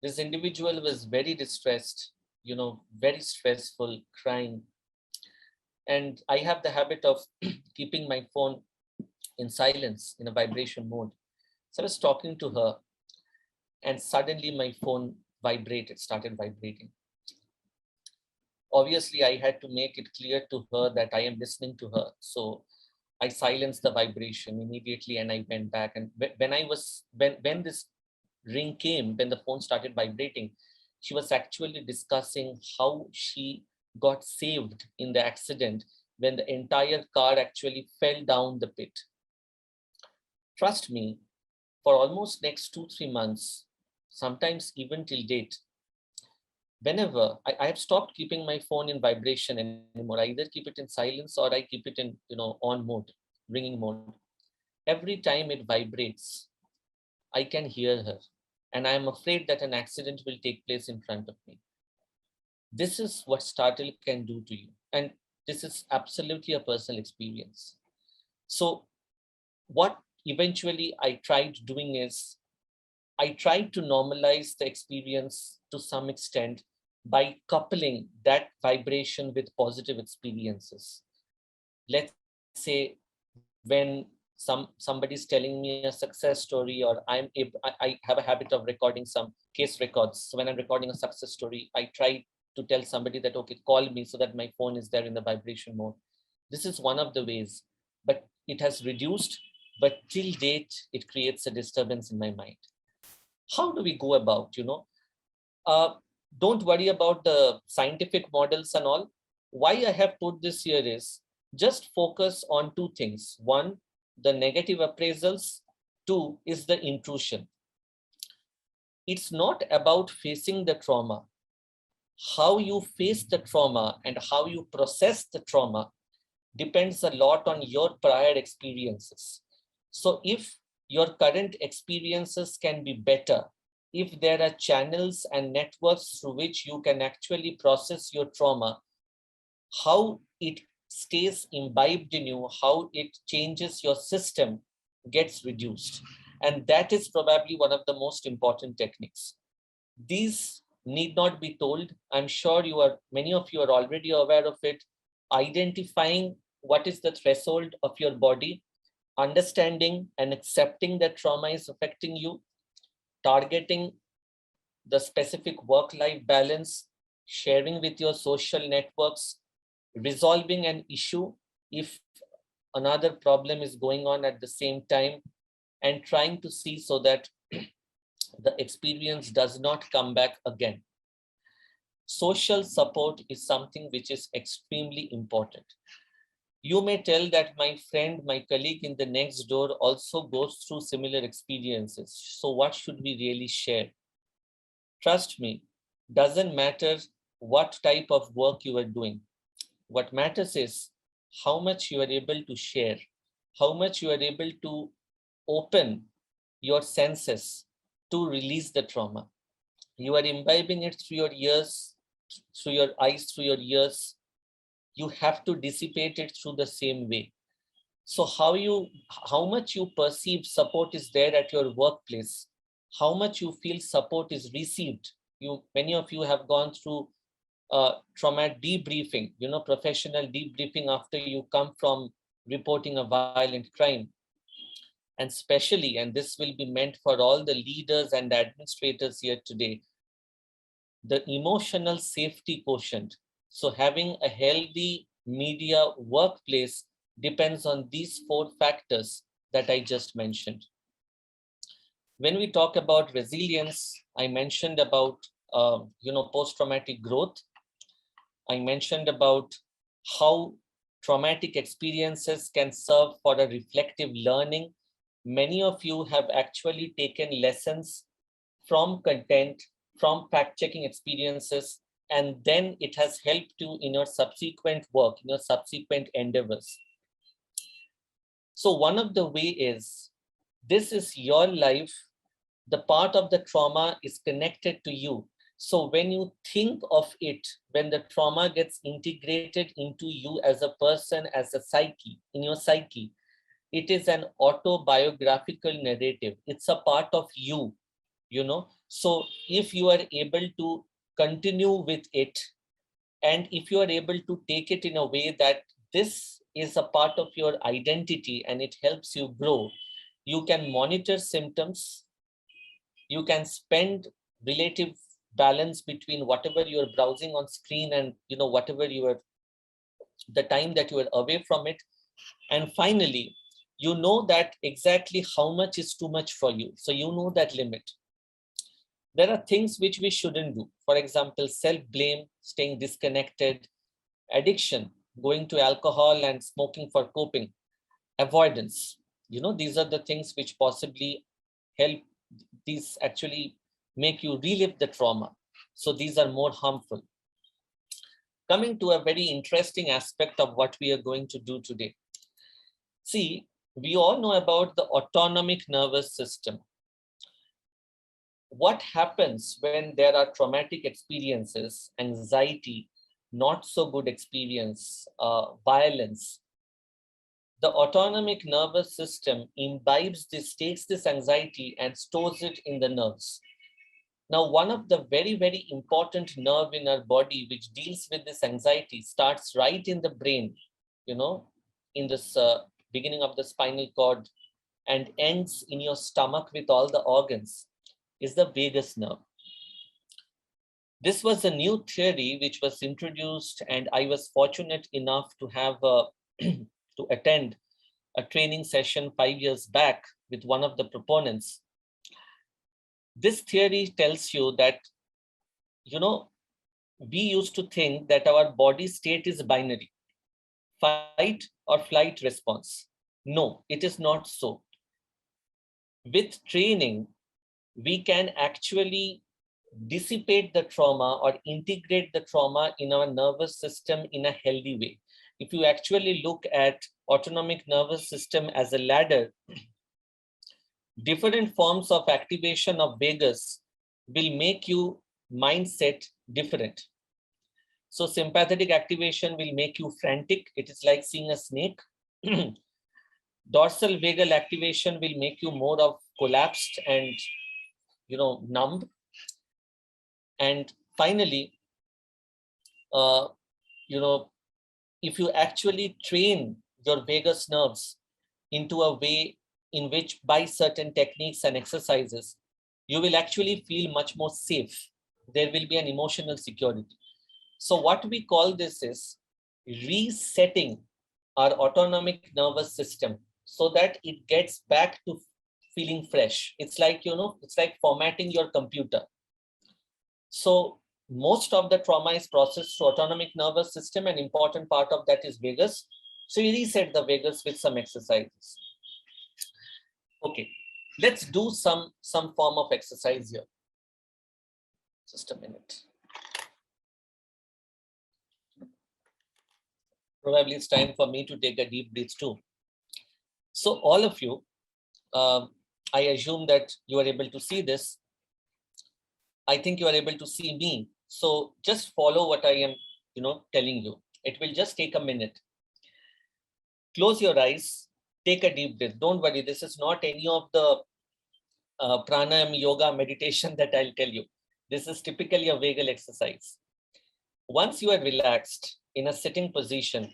This individual was very distressed, very stressful, crying. And I have the habit of keeping my phone in silence, in a vibration mode. So I was talking to her, and suddenly my phone started vibrating. Obviously, I had to make it clear to her that I am listening to her. So I silenced the vibration immediately and I went back. And when this ring came, when the phone started vibrating, she was actually discussing how she got saved in the accident when the entire car actually fell down the pit. Trust me, for almost next 2-3 months, sometimes even till date, whenever I have stopped keeping my phone in vibration anymore, I either keep it in silence or I keep it in on mode, ringing mode. Every time it vibrates, I can hear her, and I am afraid that an accident will take place in front of me. This is what startle can do to you, and this is absolutely a personal experience. So what eventually I tried doing is I tried to normalize the experience to some extent by coupling that vibration with positive experiences. Let's say when somebody's telling me a success story, or I have a habit of recording some case records. So when I'm recording a success story, I try to tell somebody that, okay, call me, so that my phone is there in the vibration mode. This is one of the ways, but it has reduced, but till date, it creates a disturbance in my mind. How do we go about, don't worry about the scientific models and all. Why I have put this here is just focus on two things. One, the negative appraisals. Two is the intrusion. It's not about facing the trauma. How you face the trauma and how you process the trauma depends a lot on your prior experiences. So if your current experiences can be better, if there are channels and networks through which you can actually process your trauma, how it stays imbibed in you, how it changes your system gets reduced. And that is probably one of the most important techniques. These need not be told. I'm sure many of you are already aware of it. Identifying what is the threshold of your body, understanding and accepting that trauma is affecting you, targeting the specific work-life balance, sharing with your social networks, resolving an issue if another problem is going on at the same time, and trying to see so that the experience does not come back again. Social support is something which is extremely important. You may tell that my friend, my colleague in the next door also goes through similar experiences. So what should we really share? Trust me, doesn't matter what type of work you are doing. What matters is how much you are able to share, how much you are able to open your senses to release the trauma. You are imbibing it through your ears, through your eyes, through your ears. You have to dissipate it through the same way. So how much you perceive support is there at your workplace, how much you feel support is received. Many of you have gone through trauma debriefing, professional debriefing after you come from reporting a violent crime. And especially, and this will be meant for all the leaders and the administrators here today, the emotional safety quotient. So having a healthy media workplace depends on these 4 factors that I just mentioned. When we talk about resilience, I mentioned about post-traumatic growth. I mentioned about how traumatic experiences can serve for a reflective learning. Many of you have actually taken lessons from content, from fact-checking experiences, and then it has helped you in your subsequent work, in your subsequent endeavors. So one of the way is, this is your life. The part of the trauma is connected to you. So when you think of it, when the trauma gets integrated into you as a person, as a psyche, in your psyche, it is an autobiographical narrative. It's a part of you, you know. So if you are able to continue with it, and if you are able to take it in a way that this is a part of your identity and it helps you grow, you can monitor symptoms, you can spend relative balance between whatever you're browsing on screen and whatever you are, the time that you are away from it. And finally, you know that exactly how much is too much for you, so you know that limit. There are things which we shouldn't do. For example, self-blame, staying disconnected, addiction, going to alcohol and smoking for coping, avoidance. These are the things which possibly help, these actually make you relive the trauma. So these are more harmful. Coming to a very interesting aspect of what we are going to do today. See, we all know about the autonomic nervous system. What happens when there are traumatic experiences, anxiety, not so good experience, violence? The autonomic nervous system imbibes this, takes this anxiety and stores it in the nerves. Now, one of the very, very important nerve in our body which deals with this anxiety starts right in the brain, in this beginning of the spinal cord, and ends in your stomach with all the organs, is the vagus nerve. This was a new theory which was introduced, and I was fortunate enough to have to attend a training session 5 years back with one of the proponents. This theory tells you that, we used to think that our body state is binary, fight or flight response. No, it is not so. With training, we can actually dissipate the trauma or integrate the trauma in our nervous system in a healthy way. If you actually look at autonomic nervous system as a ladder, different forms of activation of vagus will make you mindset different. So sympathetic activation will make you frantic. It is like seeing a snake. Dorsal vagal activation will make you more of collapsed and numb. And finally, if you actually train your vagus nerves into a way in which, by certain techniques and exercises, you will actually feel much more safe. There will be an emotional security. So what we call this is resetting our autonomic nervous system so that it gets back to feeling fresh. It's like, it's like formatting your computer. So most of the trauma is processed through autonomic nervous system. An important part of that is vagus. So you reset the vagus with some exercises. Okay, let's do some form of exercise here. Just a minute. Probably it's time for me to take a deep breath too. So all of you, I assume that you are able to see this. I think you are able to see me. So just follow what I am, telling you. It will just take a minute. Close your eyes, take a deep breath. Don't worry, this is not any of the pranayama, yoga, meditation that I'll tell you. This is typically a vagal exercise. Once you are relaxed in a sitting position,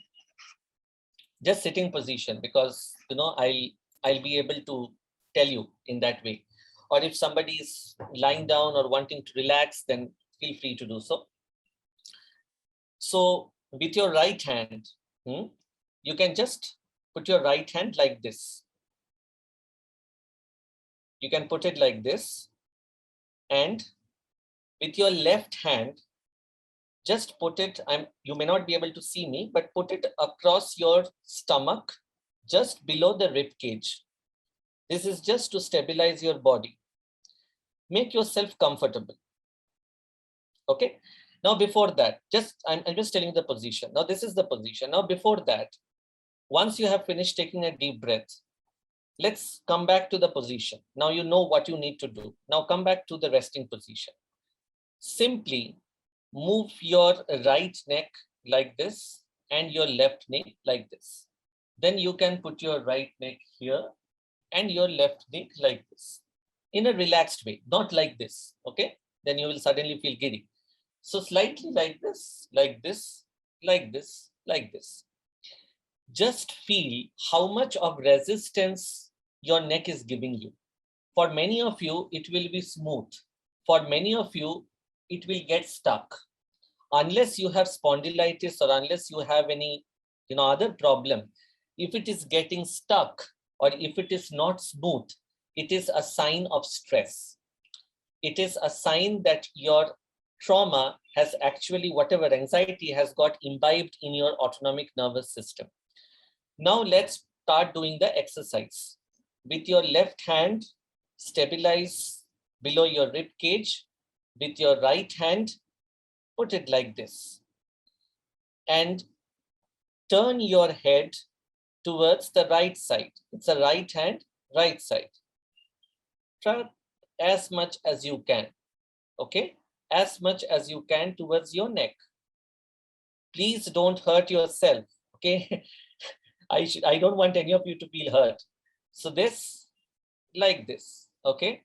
just sitting position, because I'll be able to tell you in that way. Or if somebody is lying down or wanting to relax, then feel free to do so. So with your right hand, you can just put your right hand like this. You can put it like this, and with your left hand, just put it, you may not be able to see me, but put it across your stomach, just below the rib cage. This is just to stabilize your body. Make yourself comfortable. Okay. Now before that, I'm just telling you the position. Now this is the position. Now before that, once you have finished taking a deep breath, let's come back to the position. Now you know what you need to do. Now come back to the resting position. Simply move your right neck like this and your left neck like this. Then you can put your right neck here and your left neck like this in a relaxed way, not like this. Okay, then you will suddenly feel giddy. So slightly like this, like this, like this, like this. Just feel how much of resistance your neck is giving you. For many of you, it will be smooth. For many of you, it will get stuck. Unless you have spondylitis or unless you have any other problem, if it is getting stuck or if it is not smooth, it is a sign of stress. It is a sign that your trauma has actually, whatever anxiety has got imbibed in your autonomic nervous system. Now let's start doing the exercise. With your left hand, stabilize below your rib cage. With your right hand, put it like this. And turn your head towards the right side. It's a right hand, right side. Try as much as you can. Okay? As much as you can towards your neck. Please don't hurt yourself. Okay? I don't want any of you to feel hurt. So this, like this, okay?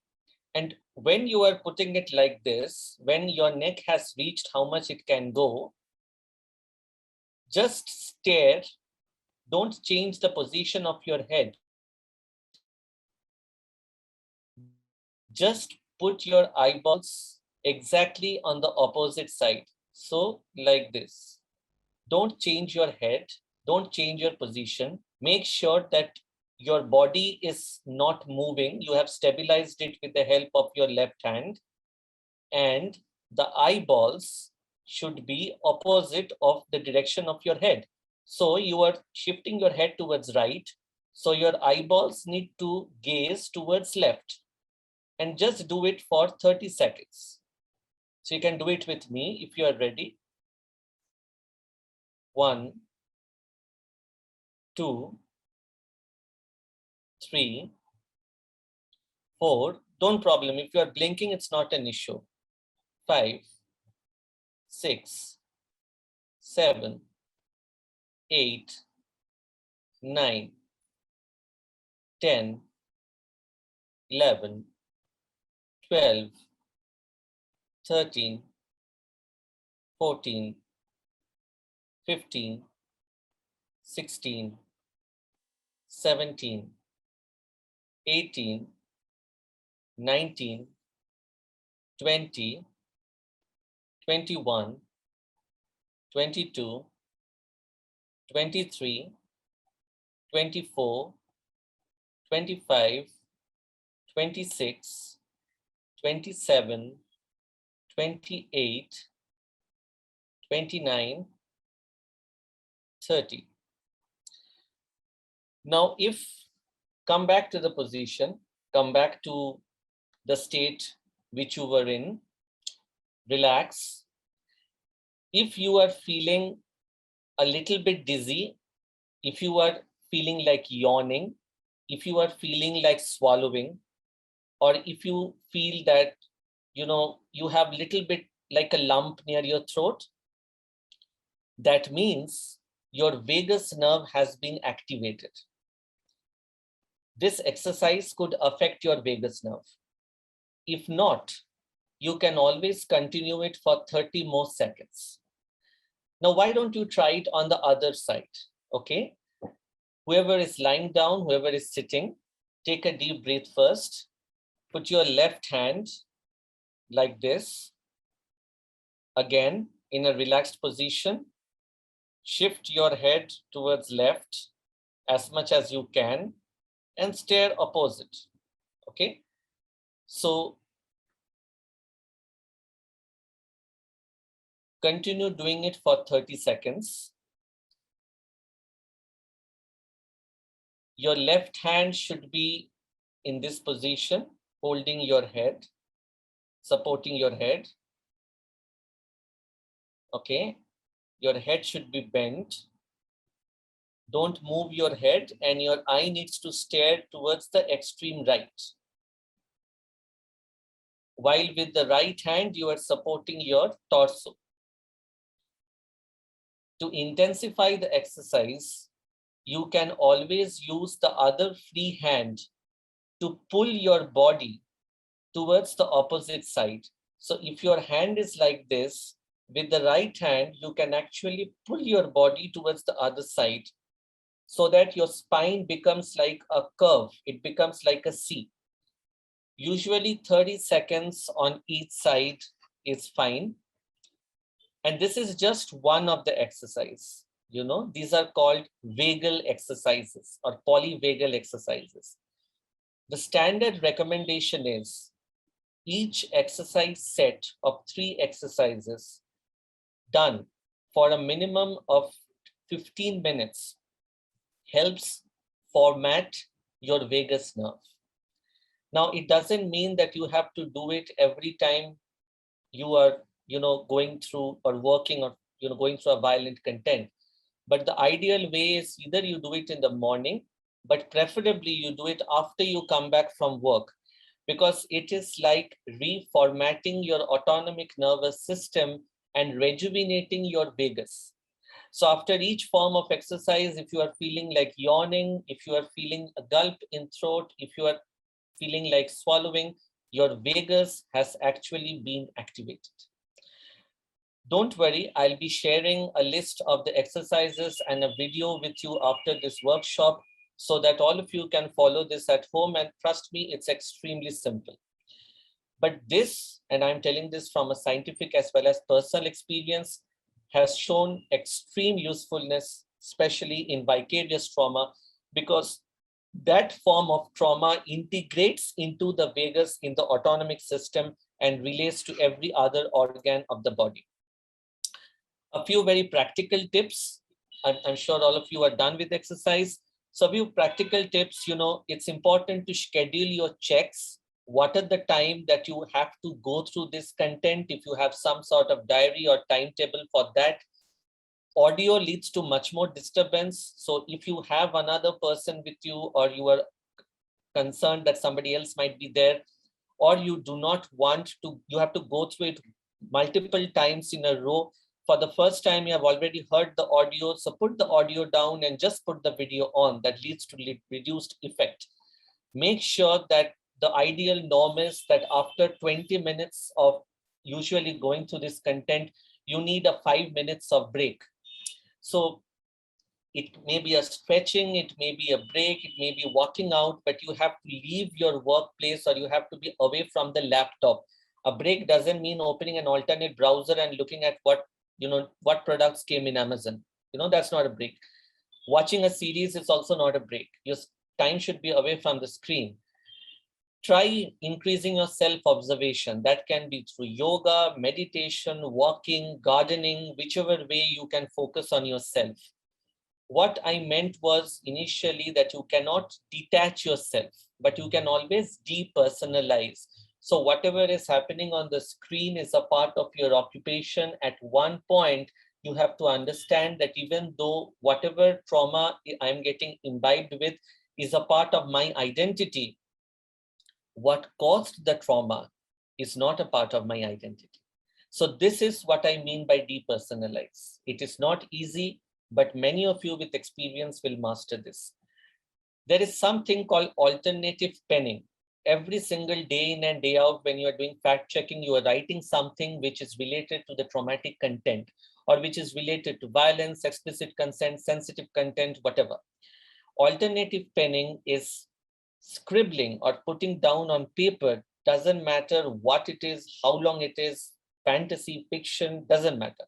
And when you are putting it like this, when your neck has reached how much it can go, just stare. Don't change the position of your head. Just put your eyeballs exactly on the opposite side. So like this. Don't change your head. Don't change your position. Make sure that your body is not moving. You have stabilized it with the help of your left hand. And the eyeballs should be opposite of the direction of your head. So you are shifting your head towards right. So your eyeballs need to gaze towards left. And just do it for 30 seconds. So you can do it with me if you are ready. 1, 2, 3, 4. Don't problem. If you are blinking, it's not an issue. 5, 6, 7, 8, 9, 10, 11, 12, 13, 14, 15, 16, 17, 18, 19, 20, 21, 22, 23, 24, 25, 26, 27, 28, 29, 30. Now, come back to the position, come back to the state which you were in, relax. If you are feeling a little bit dizzy, if you are feeling like yawning, if you are feeling like swallowing, or if you feel that, you have a little bit like a lump near your throat, that means your vagus nerve has been activated. This exercise could affect your vagus nerve. If not, you can always continue it for 30 more seconds. Now, why don't you try it on the other side? Okay. Whoever is lying down, whoever is sitting, take a deep breath first. Put your left hand like this. Again, in a relaxed position. Shift your head towards left as much as you can and stare opposite. Okay. So continue doing it for 30 seconds. Your left hand should be in this position, holding your head, supporting your head. Okay, your head should be bent. Don't move your head, and your eye needs to stare towards the extreme right. While with the right hand, you are supporting your torso. To intensify the exercise, you can always use the other free hand to pull your body towards the opposite side. So if your hand is like this, with the right hand, you can actually pull your body towards the other side so that your spine becomes like a curve. It becomes like a C. Usually 30 seconds on each side is fine. And this is just one of the exercise. You know, these are called vagal exercises or polyvagal exercises. The standard recommendation is each exercise set of 3 exercises done for a minimum of 15 minutes helps format your vagus nerve. Now, it doesn't mean that you have to do it every time you are, going through or working or, going through a violent content. But the ideal way is either you do it in the morning, but preferably you do it after you come back from work, because it is like reformatting your autonomic nervous system and rejuvenating your vagus. So after each form of exercise, if you are feeling like yawning, if you are feeling a gulp in throat, if you are feeling like swallowing, your vagus has actually been activated. Don't worry, I'll be sharing a list of the exercises and a video with you after this workshop so that all of you can follow this at home, and trust me, it's extremely simple. But this, and I'm telling this from a scientific as well as personal experience, has shown extreme usefulness, especially in vicarious trauma, because that form of trauma integrates into the vagus in the autonomic system and relates to every other organ of the body. A few very practical tips. I'm sure all of you are done with exercise. So a few practical tips, it's important to schedule your checks. What are the time that you have to go through this content? If you have some sort of diary or timetable for that. Audio leads to much more disturbance. So if you have another person with you, or you are concerned that somebody else might be there, or you do not want to, you have to go through it multiple times in a row. For the first time, you have already heard the audio, so put the audio down and just put the video on. That leads to reduced effect. Make sure that the ideal norm is that after 20 minutes of usually going through this content, you need a 5 minutes of break. So it may be a stretching, it may be a break, it may be walking out, but you have to leave your workplace or you have to be away from the laptop. A break doesn't mean opening an alternate browser and looking at what products came in Amazon. That's not a break. Watching a series is also not a break. Your time should be away from the screen. Try increasing your self-observation. That can be through yoga, meditation, walking, gardening, whichever way you can focus on yourself. What I meant was initially that you cannot detach yourself, but you can always depersonalize. So whatever is happening on the screen is a part of your occupation. At one point, you have to understand that even though whatever trauma I'm getting imbibed with is a part of my identity, what caused the trauma is not a part of my identity. So this is what I mean by depersonalize. It is not easy, but many of you with experience will master this. There is something called alternative penning. Every single day in and day out, when you are doing fact checking, you are writing something which is related to the traumatic content, or which is related to violence, explicit consent, sensitive content, whatever. Alternative penning is scribbling or putting down on paper. Doesn't matter what it is, how long it is, fantasy, fiction, doesn't matter.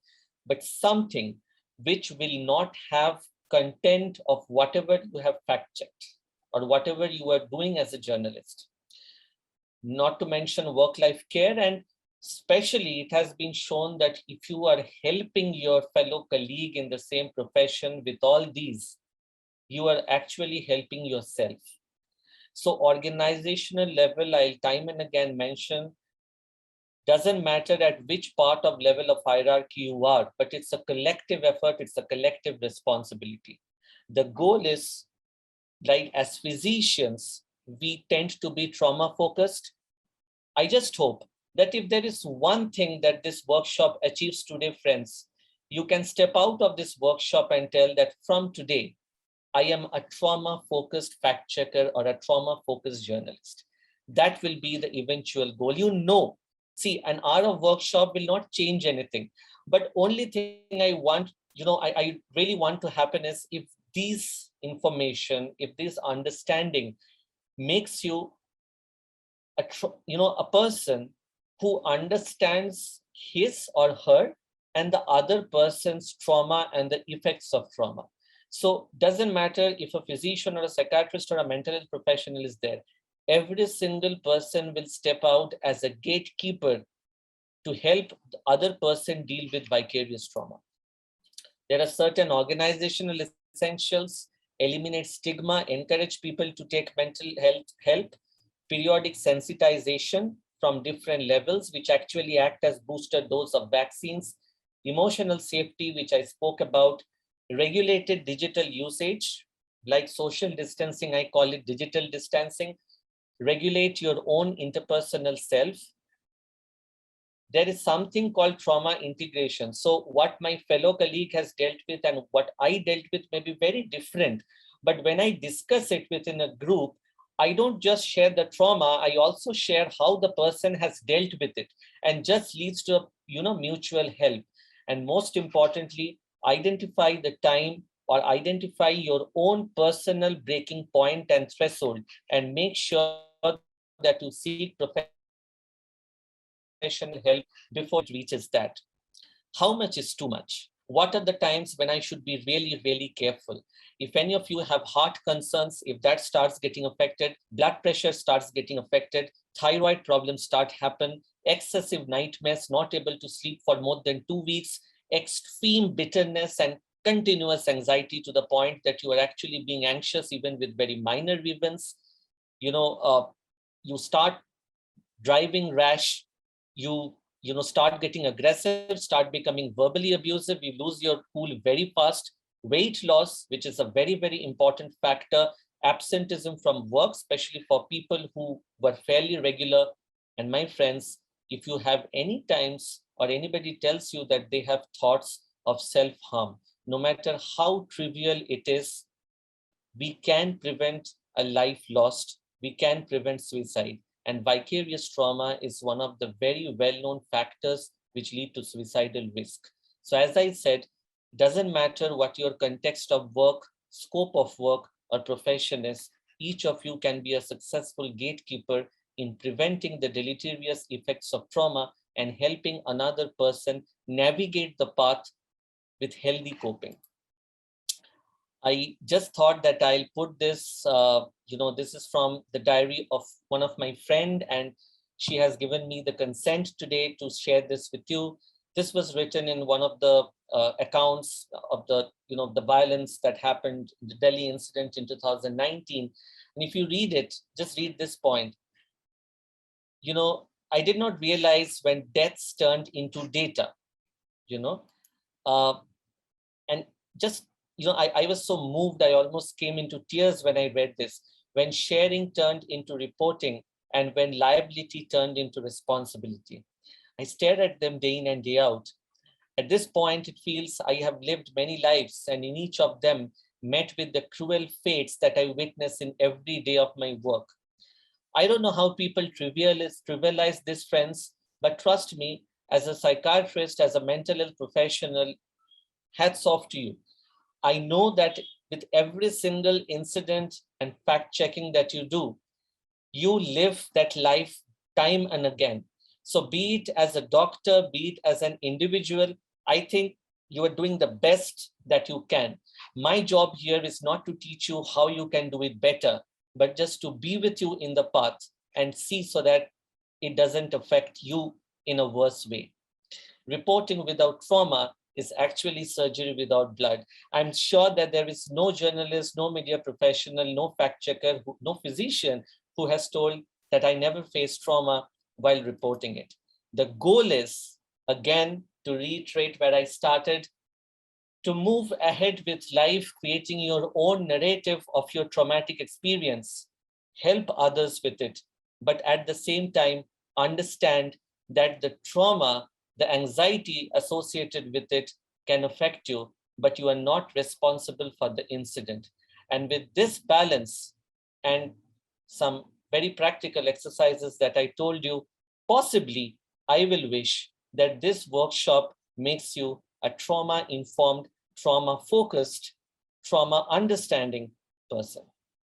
But something which will not have content of whatever you have fact checked or whatever you are doing as a journalist. not to mention work-life care. And especially it has been shown that if you are helping your fellow colleague in the same profession with all these, you are actually helping yourself. So organizational level, I'll time and again mention, doesn't matter at which part of level of hierarchy you are, but it's a collective effort, it's a collective responsibility. The goal is, like as physicians, we tend to be trauma focused. I just hope that if there is one thing that this workshop achieves today, friends, you can step out of this workshop and tell that from today, I am a trauma-focused fact checker or a trauma-focused journalist. That will be the eventual goal. You know, see, an hour of workshop will not change anything. But only thing I want, I really want to happen is if these information, if this understanding makes you a person who understands his or her and the other person's trauma and the effects of trauma. So doesn't matter if a physician or a psychiatrist or a mental health professional is there, every single person will step out as a gatekeeper to help the other person deal with vicarious trauma. There are certain organizational essentials: eliminate stigma, encourage people to take mental health help, periodic sensitization from different levels, which actually act as booster dose of vaccines, emotional safety, which I spoke about, regulated digital usage, like social distancing, I call it digital distancing, regulate your own interpersonal self. There is something called trauma integration. So what my fellow colleague has dealt with and what I dealt with may be very different. But when I discuss it within a group, I don't just share the trauma, I also share how the person has dealt with it, and just leads to mutual help. And most importantly, identify the time or identify your own personal breaking point and threshold, and make sure that you seek professional help before it reaches that. How much is too much? What are the times when I should be really, really careful? If any of you have heart concerns, if that starts getting affected, blood pressure starts getting affected, thyroid problems start happen, excessive nightmares, not able to sleep for more than 2 weeks, extreme bitterness and continuous anxiety to the point that you are actually being anxious even with very minor events. You start driving rash, you start getting aggressive, start becoming verbally abusive, you lose your cool very fast. Weight loss, which is a very, very important factor, absenteeism from work, especially for people who were fairly regular. And my friends, if you have any times or anybody tells you that they have thoughts of self-harm, no matter how trivial it is, we can prevent a life lost, we can prevent suicide. And vicarious trauma is one of the very well-known factors which lead to suicidal risk. So as I said, doesn't matter what your context of work, scope of work, or profession is, each of you can be a successful gatekeeper in preventing the deleterious effects of trauma and helping another person navigate the path with healthy coping. I just thought that I'll put this, this is from the diary of one of my friend, and she has given me the consent today to share this with you. This was written in one of the accounts of the violence that happened, the Delhi incident in 2019. And if you read it, just read this point. I did not realize when deaths turned into data, and just, I was so moved, I almost came into tears when I read this. When sharing turned into reporting and when liability turned into responsibility. I stare at them day in and day out. At this point, it feels I have lived many lives, and in each of them met with the cruel fates that I witness in every day of my work. I don't know how people trivialize this, friends, but trust me, as a psychiatrist, as a mental health professional, hats off to you. I know that with every single incident and fact checking that you do, you live that life time and again. So be it as a doctor, be it as an individual, I think you are doing the best that you can. My job here is not to teach you how you can do it better, but just to be with you in the path and see so that it doesn't affect you in a worse way. Reporting without trauma is actually surgery without blood. I'm sure that there is no journalist, no media professional, no fact checker, no physician who has told that I never faced trauma while reporting it. The goal is, again, to reiterate where I started, to move ahead with life, creating your own narrative of your traumatic experience, help others with it, but at the same time, understand that the trauma, the anxiety associated with it can affect you, but you are not responsible for the incident. And with this balance and some very practical exercises that I told you, possibly I will wish that this workshop makes you a trauma-informed, trauma-focused, trauma-understanding person.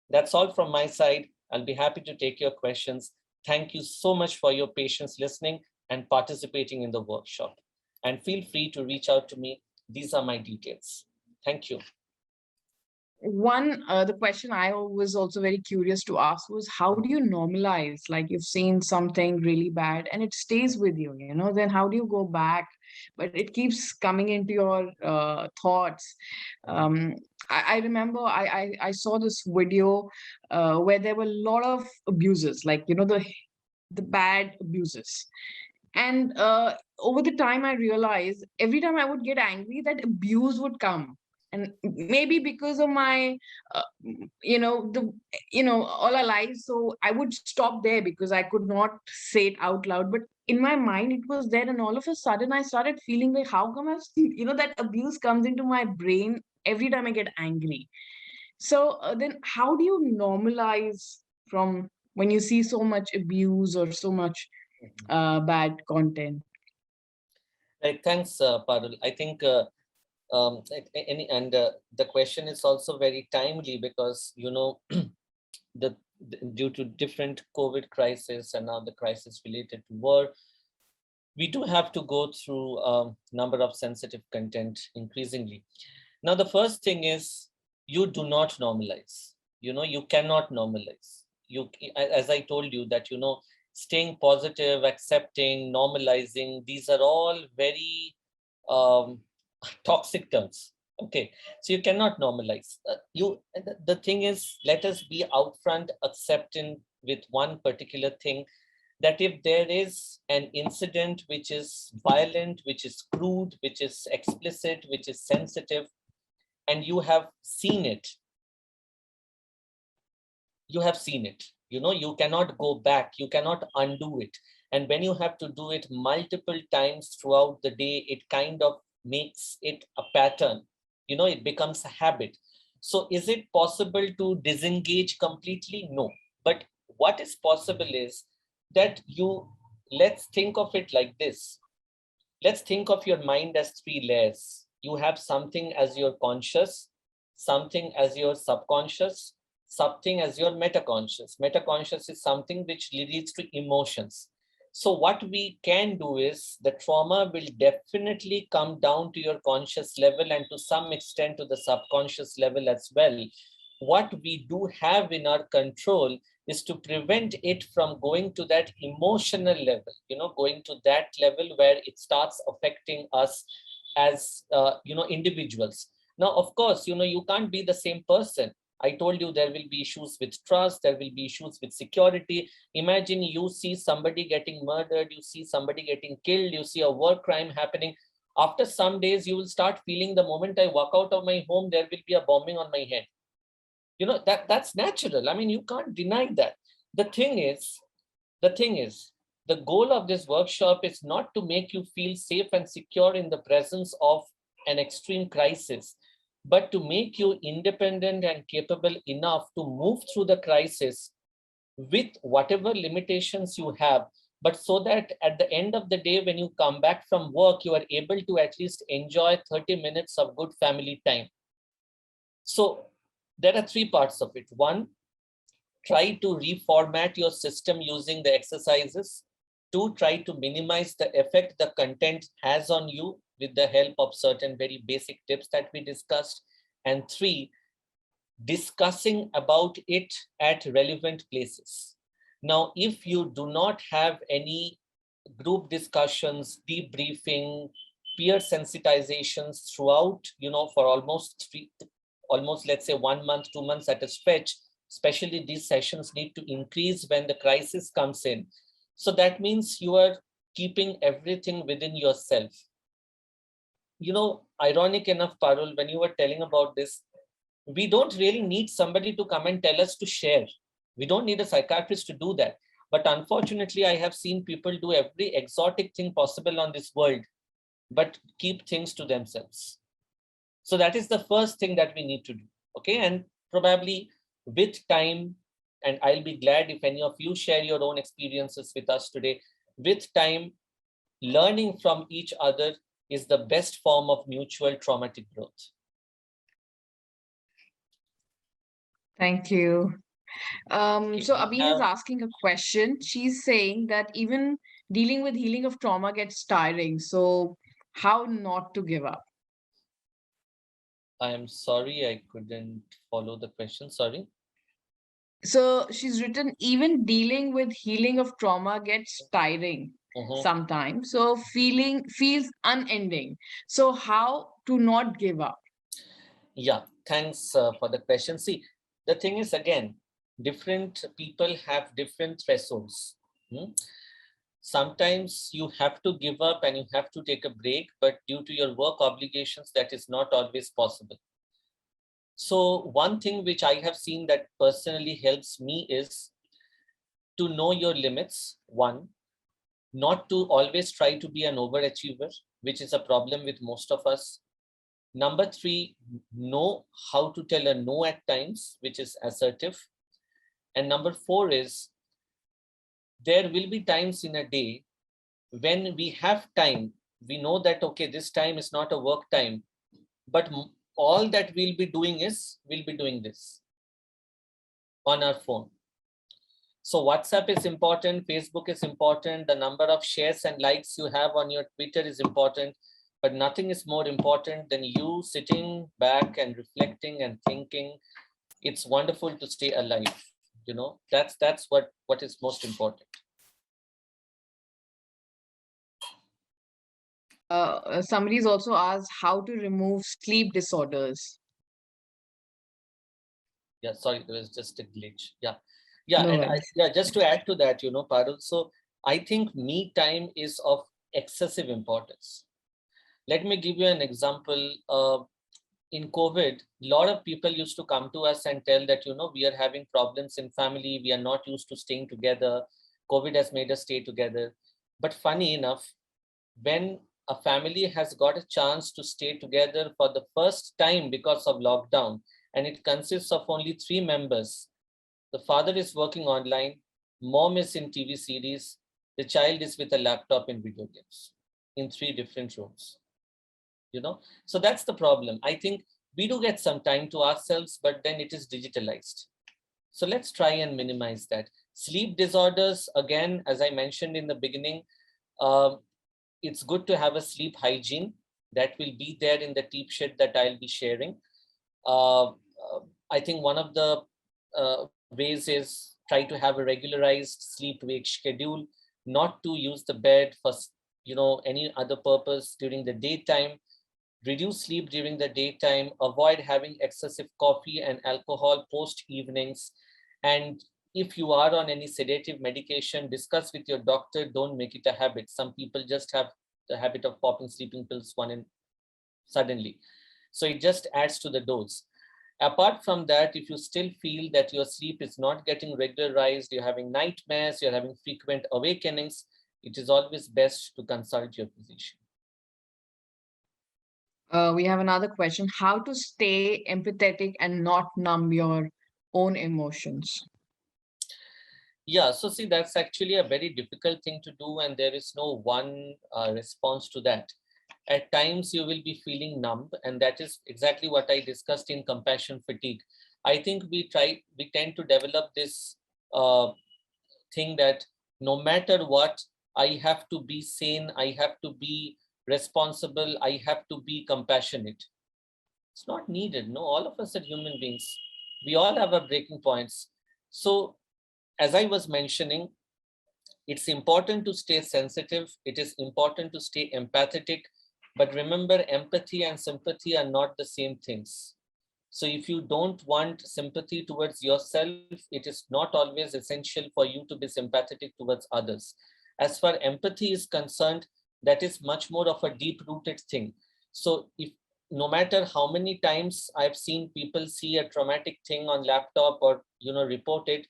That's all from my side. I'll be happy to take your questions. Thank you so much for your patience listening and participating in the workshop. And feel free to reach out to me. These are my details. Thank you. The question I was also very curious to ask was, how do you normalize, like you've seen something really bad and it stays with you, then how do you go back? But it keeps coming into your thoughts. I remember I saw this video where there were a lot of abuses, like, the bad abuses. And over the time, I realized every time I would get angry, that abuse would come. And maybe because of my, all our lives, so I would stop there because I could not say it out loud. But in my mind, it was there, and all of a sudden, I started feeling like, how come that abuse comes into my brain every time I get angry. So then, how do you normalize from when you see so much abuse or so much bad content? Right, thanks, Parul. I think the question is also very timely because due to different COVID crisis and now the crisis related to war, we do have to go through a number of sensitive content increasingly. Now, the first thing is, you do not normalize. You cannot normalize. As I told you, that staying positive, accepting, normalizing, these are all very toxic terms. Okay, so you cannot normalize. The thing is, let us be upfront, accepting with one particular thing, that if there is an incident which is violent, which is crude, which is explicit, which is sensitive, and you have seen it, you cannot go back, you cannot undo it. And when you have to do it multiple times throughout the day, it kind of makes it a pattern, it becomes a habit. So is it possible to disengage completely? No. But what is possible is that let's think of it like this. Let's think of your mind as 3 layers. You have something as your conscious, something as your subconscious, something as your metaconscious. Metaconscious is something which leads to emotions. So what we can do is, the trauma will definitely come down to your conscious level and to some extent to the subconscious level as well. What we do have in our control is to prevent it from going to that emotional level, going to that level where it starts affecting us as, individuals. Now, of course, you can't be the same person. I told you there will be issues with trust, there will be issues with security. Imagine you see somebody getting murdered, you see somebody getting killed, you see a war crime happening. After some days, you will start feeling, the moment I walk out of my home, there will be a bombing on my head. That's natural. I mean, you can't deny that. The thing is, the goal of this workshop is not to make you feel safe and secure in the presence of an extreme crisis, but to make you independent and capable enough to move through the crisis with whatever limitations you have, but so that at the end of the day, when you come back from work, you are able to at least enjoy 30 minutes of good family time. So there are 3 parts of it. 1, try to reformat your system using the exercises. 2, try to minimize the effect the content has on you with the help of certain very basic tips that we discussed. And 3, discussing about it at relevant places. Now, if you do not have any group discussions, debriefing, peer sensitizations throughout, for almost let's say 1 month, 2 months at a stretch, especially these sessions need to increase when the crisis comes in. So that means you are keeping everything within yourself. Ironic enough, Parul, when you were telling about this, we don't really need somebody to come and tell us to share. We don't need a psychiatrist to do that. But unfortunately, I have seen people do every exotic thing possible on this world, but keep things to themselves. So that is the first thing that we need to do. Okay. And probably with time, and I'll be glad if any of you share your own experiences with us today, with time, learning from each other is the best form of mutual traumatic growth. Thank you. Okay, So Abhin is have, asking a question. She's saying that even dealing with healing of trauma gets tiring. So how not to give up? I am sorry, I couldn't follow the question. Sorry. So she's written, even dealing with healing of trauma gets tiring Mhm. sometimes. So feels unending. So how to not give up? Yeah, thanks for the question. See, the thing is, again, different people have different thresholds. Hmm? Sometimes you have to give up and you have to take a break, but due to your work obligations, that is not always possible. So one thing which I have seen that personally helps me is to know your limits. One, not to always try to be an overachiever, which is a problem with most of us. Number three, know how to tell a no at times, which is assertive. And number four is, there will be times in a day when we have time. We know that, okay, this time is not a work time, but all that we'll be doing is, we'll be doing this on our phone. So WhatsApp is important, Facebook is important, the number of shares and likes you have on your Twitter is important, but nothing is more important than you sitting back and reflecting and thinking. It's wonderful to stay alive. That's what is most important. Somebody's also asked how to remove sleep disorders. Yeah, sorry, there was just a glitch. Yeah, No and worries. just to add to that, Parul, so I think me time is of excessive importance. Let me give you an example. In COVID, a lot of people used to come to us and tell that, we are having problems in family. We are not used to staying together. COVID has made us stay together. But funny enough, when a family has got a chance to stay together for the first time because of lockdown, and it consists of only 3 members, the father is working online, mom is in TV series, the child is with a laptop in video games in 3 different rooms. So that's the problem. I think we do get some time to ourselves, but then it is digitalized. So let's try and minimize that. Sleep disorders, again, as I mentioned in the beginning, um, it's good to have a sleep hygiene that will be there in the tip sheet that I'll be sharing. uh, I think one of the ways is try to have a regularized sleep wake schedule, not to use the bed for any other purpose during the daytime. Reduce sleep during the daytime, avoid having excessive coffee and alcohol post evenings. And if you are on any sedative medication, discuss with your doctor, don't make it a habit. Some people just have the habit of popping sleeping pills one and suddenly. So it just adds to the dose. Apart from that, if you still feel that your sleep is not getting regularized, you're having nightmares, you're having frequent awakenings, it is always best to consult your physician. We have another question. How to stay empathetic and not numb your own emotions? Yeah, so see, that's actually a very difficult thing to do, and there is no one response to that. At times, you will be feeling numb, and that is exactly what I discussed in compassion fatigue. I think we tend to develop this thing that no matter what, I have to be sane, I have to be responsible, I have to be compassionate. It's not needed. No, all of us are human beings. We all have our breaking points. So as I was mentioning, it's important to stay sensitive. It is important to stay empathetic. But remember, empathy and sympathy are not the same things. So if you don't want sympathy towards yourself, it is not always essential for you to be sympathetic towards others. As far empathy is concerned, that is much more of a deep-rooted thing. So if no matter how many times I've seen people see a traumatic thing on laptop or report it,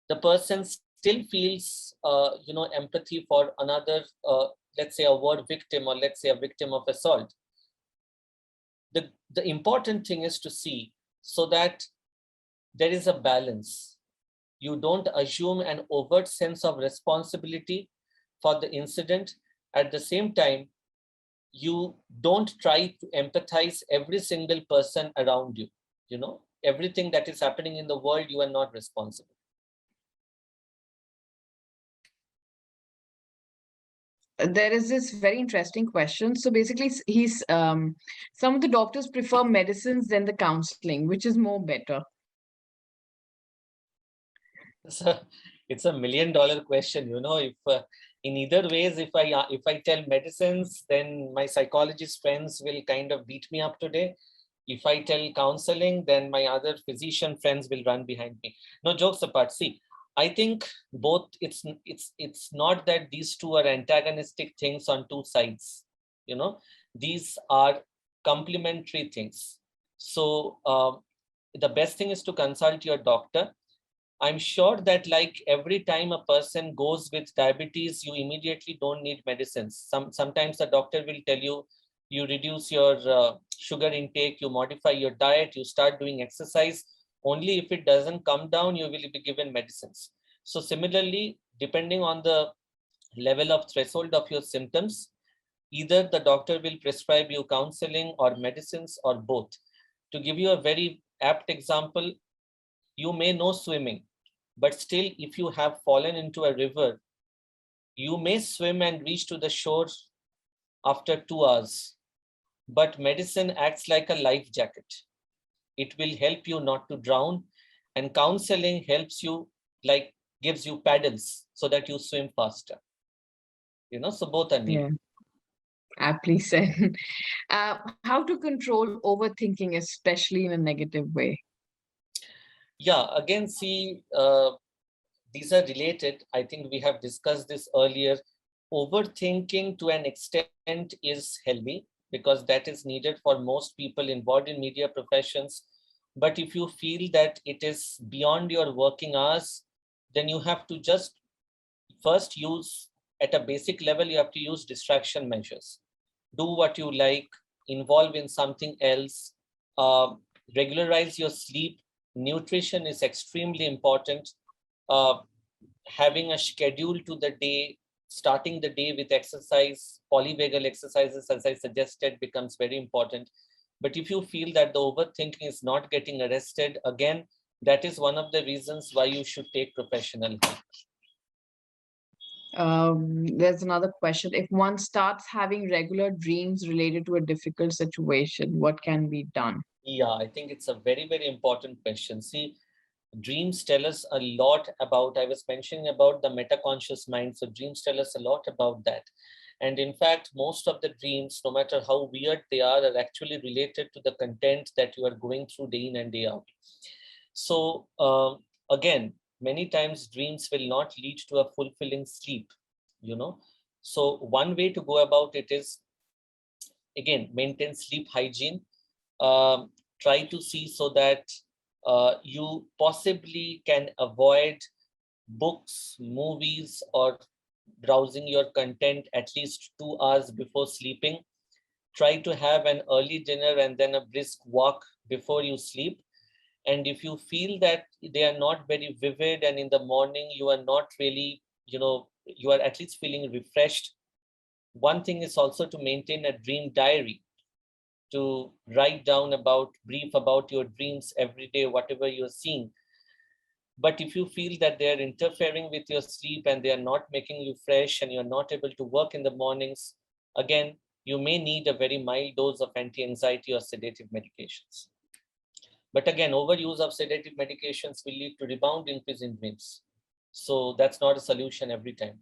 the person still feels empathy for another, let's say a war victim, or let's say a victim of assault. The important thing is to see so that there is a balance. You don't assume an overt sense of responsibility for the incident. At the same time, you don't try to empathize every single person around you. Everything that is happening in the world, you are not responsible. There is this very interesting question. So basically, some of the doctors prefer medicines than the counseling, which is more better. It's a $1 million question. If in either ways, if I tell medicines, then my psychologist friends will kind of beat me up today. If I tell counseling, then my other physician friends will run behind me. No, jokes apart. See, I think both. It's not that these two are antagonistic things on two sides. These are complementary things. So the best thing is to consult your doctor. I'm sure that like every time a person goes with diabetes, you immediately don't need medicines. Sometimes the doctor will tell you, you reduce your sugar intake, you modify your diet, you start doing exercise. Only if it doesn't come down, you will be given medicines. So similarly, depending on the level of threshold of your symptoms, either the doctor will prescribe you counseling or medicines or both. To give you a very apt example, you may know swimming, but still, if you have fallen into a river, you may swim and reach to the shore after 2 hours. But medicine acts like a life jacket. It will help you not to drown, and counseling helps you, like gives you paddles so that you swim faster. So both are needed. Yeah, aptly said. How to control overthinking, especially in a negative way? Yeah, again, see, these are related. I think we have discussed this earlier. Overthinking to an extent is healthy because that is needed for most people involved in media professions. But if you feel that it is beyond your working hours, then you have to just first use, at a basic level, you have to use distraction measures. Do what you like, involve in something else, uh, regularize your sleep. Nutrition is extremely important. Uh, Having a schedule to the day, starting the day with exercise, polyvagal exercises, as I suggested, becomes very important. But if you feel that the overthinking is not getting arrested, again, that is one of the reasons why you should take professional help. There's another question. If one starts having regular dreams related to a difficult situation, what can be done? Yeah, I think it's a very, very important question. See, dreams tell us a lot about, I was mentioning about the metaconscious mind. So dreams tell us a lot about that. And in fact, most of the dreams, no matter how weird they are actually related to the content that you are going through day in and day out. So again, many times dreams will not lead to a fulfilling sleep, So one way to go about it is, again, maintain sleep hygiene. Try to see so that you possibly can avoid books, movies, or browsing your content at least 2 hours before sleeping. Try to have an early dinner and then a brisk walk before you sleep. And if you feel that they are not very vivid and in the morning you are not really, you are at least feeling refreshed, one thing is also to maintain a dream diary, to write down brief about your dreams every day, whatever you're seeing. But if you feel that they're interfering with your sleep and they are not making you fresh and you're not able to work in the mornings, again, you may need a very mild dose of anti-anxiety or sedative medications. But again, overuse of sedative medications will lead to rebound increase in dreams. So that's not a solution every time.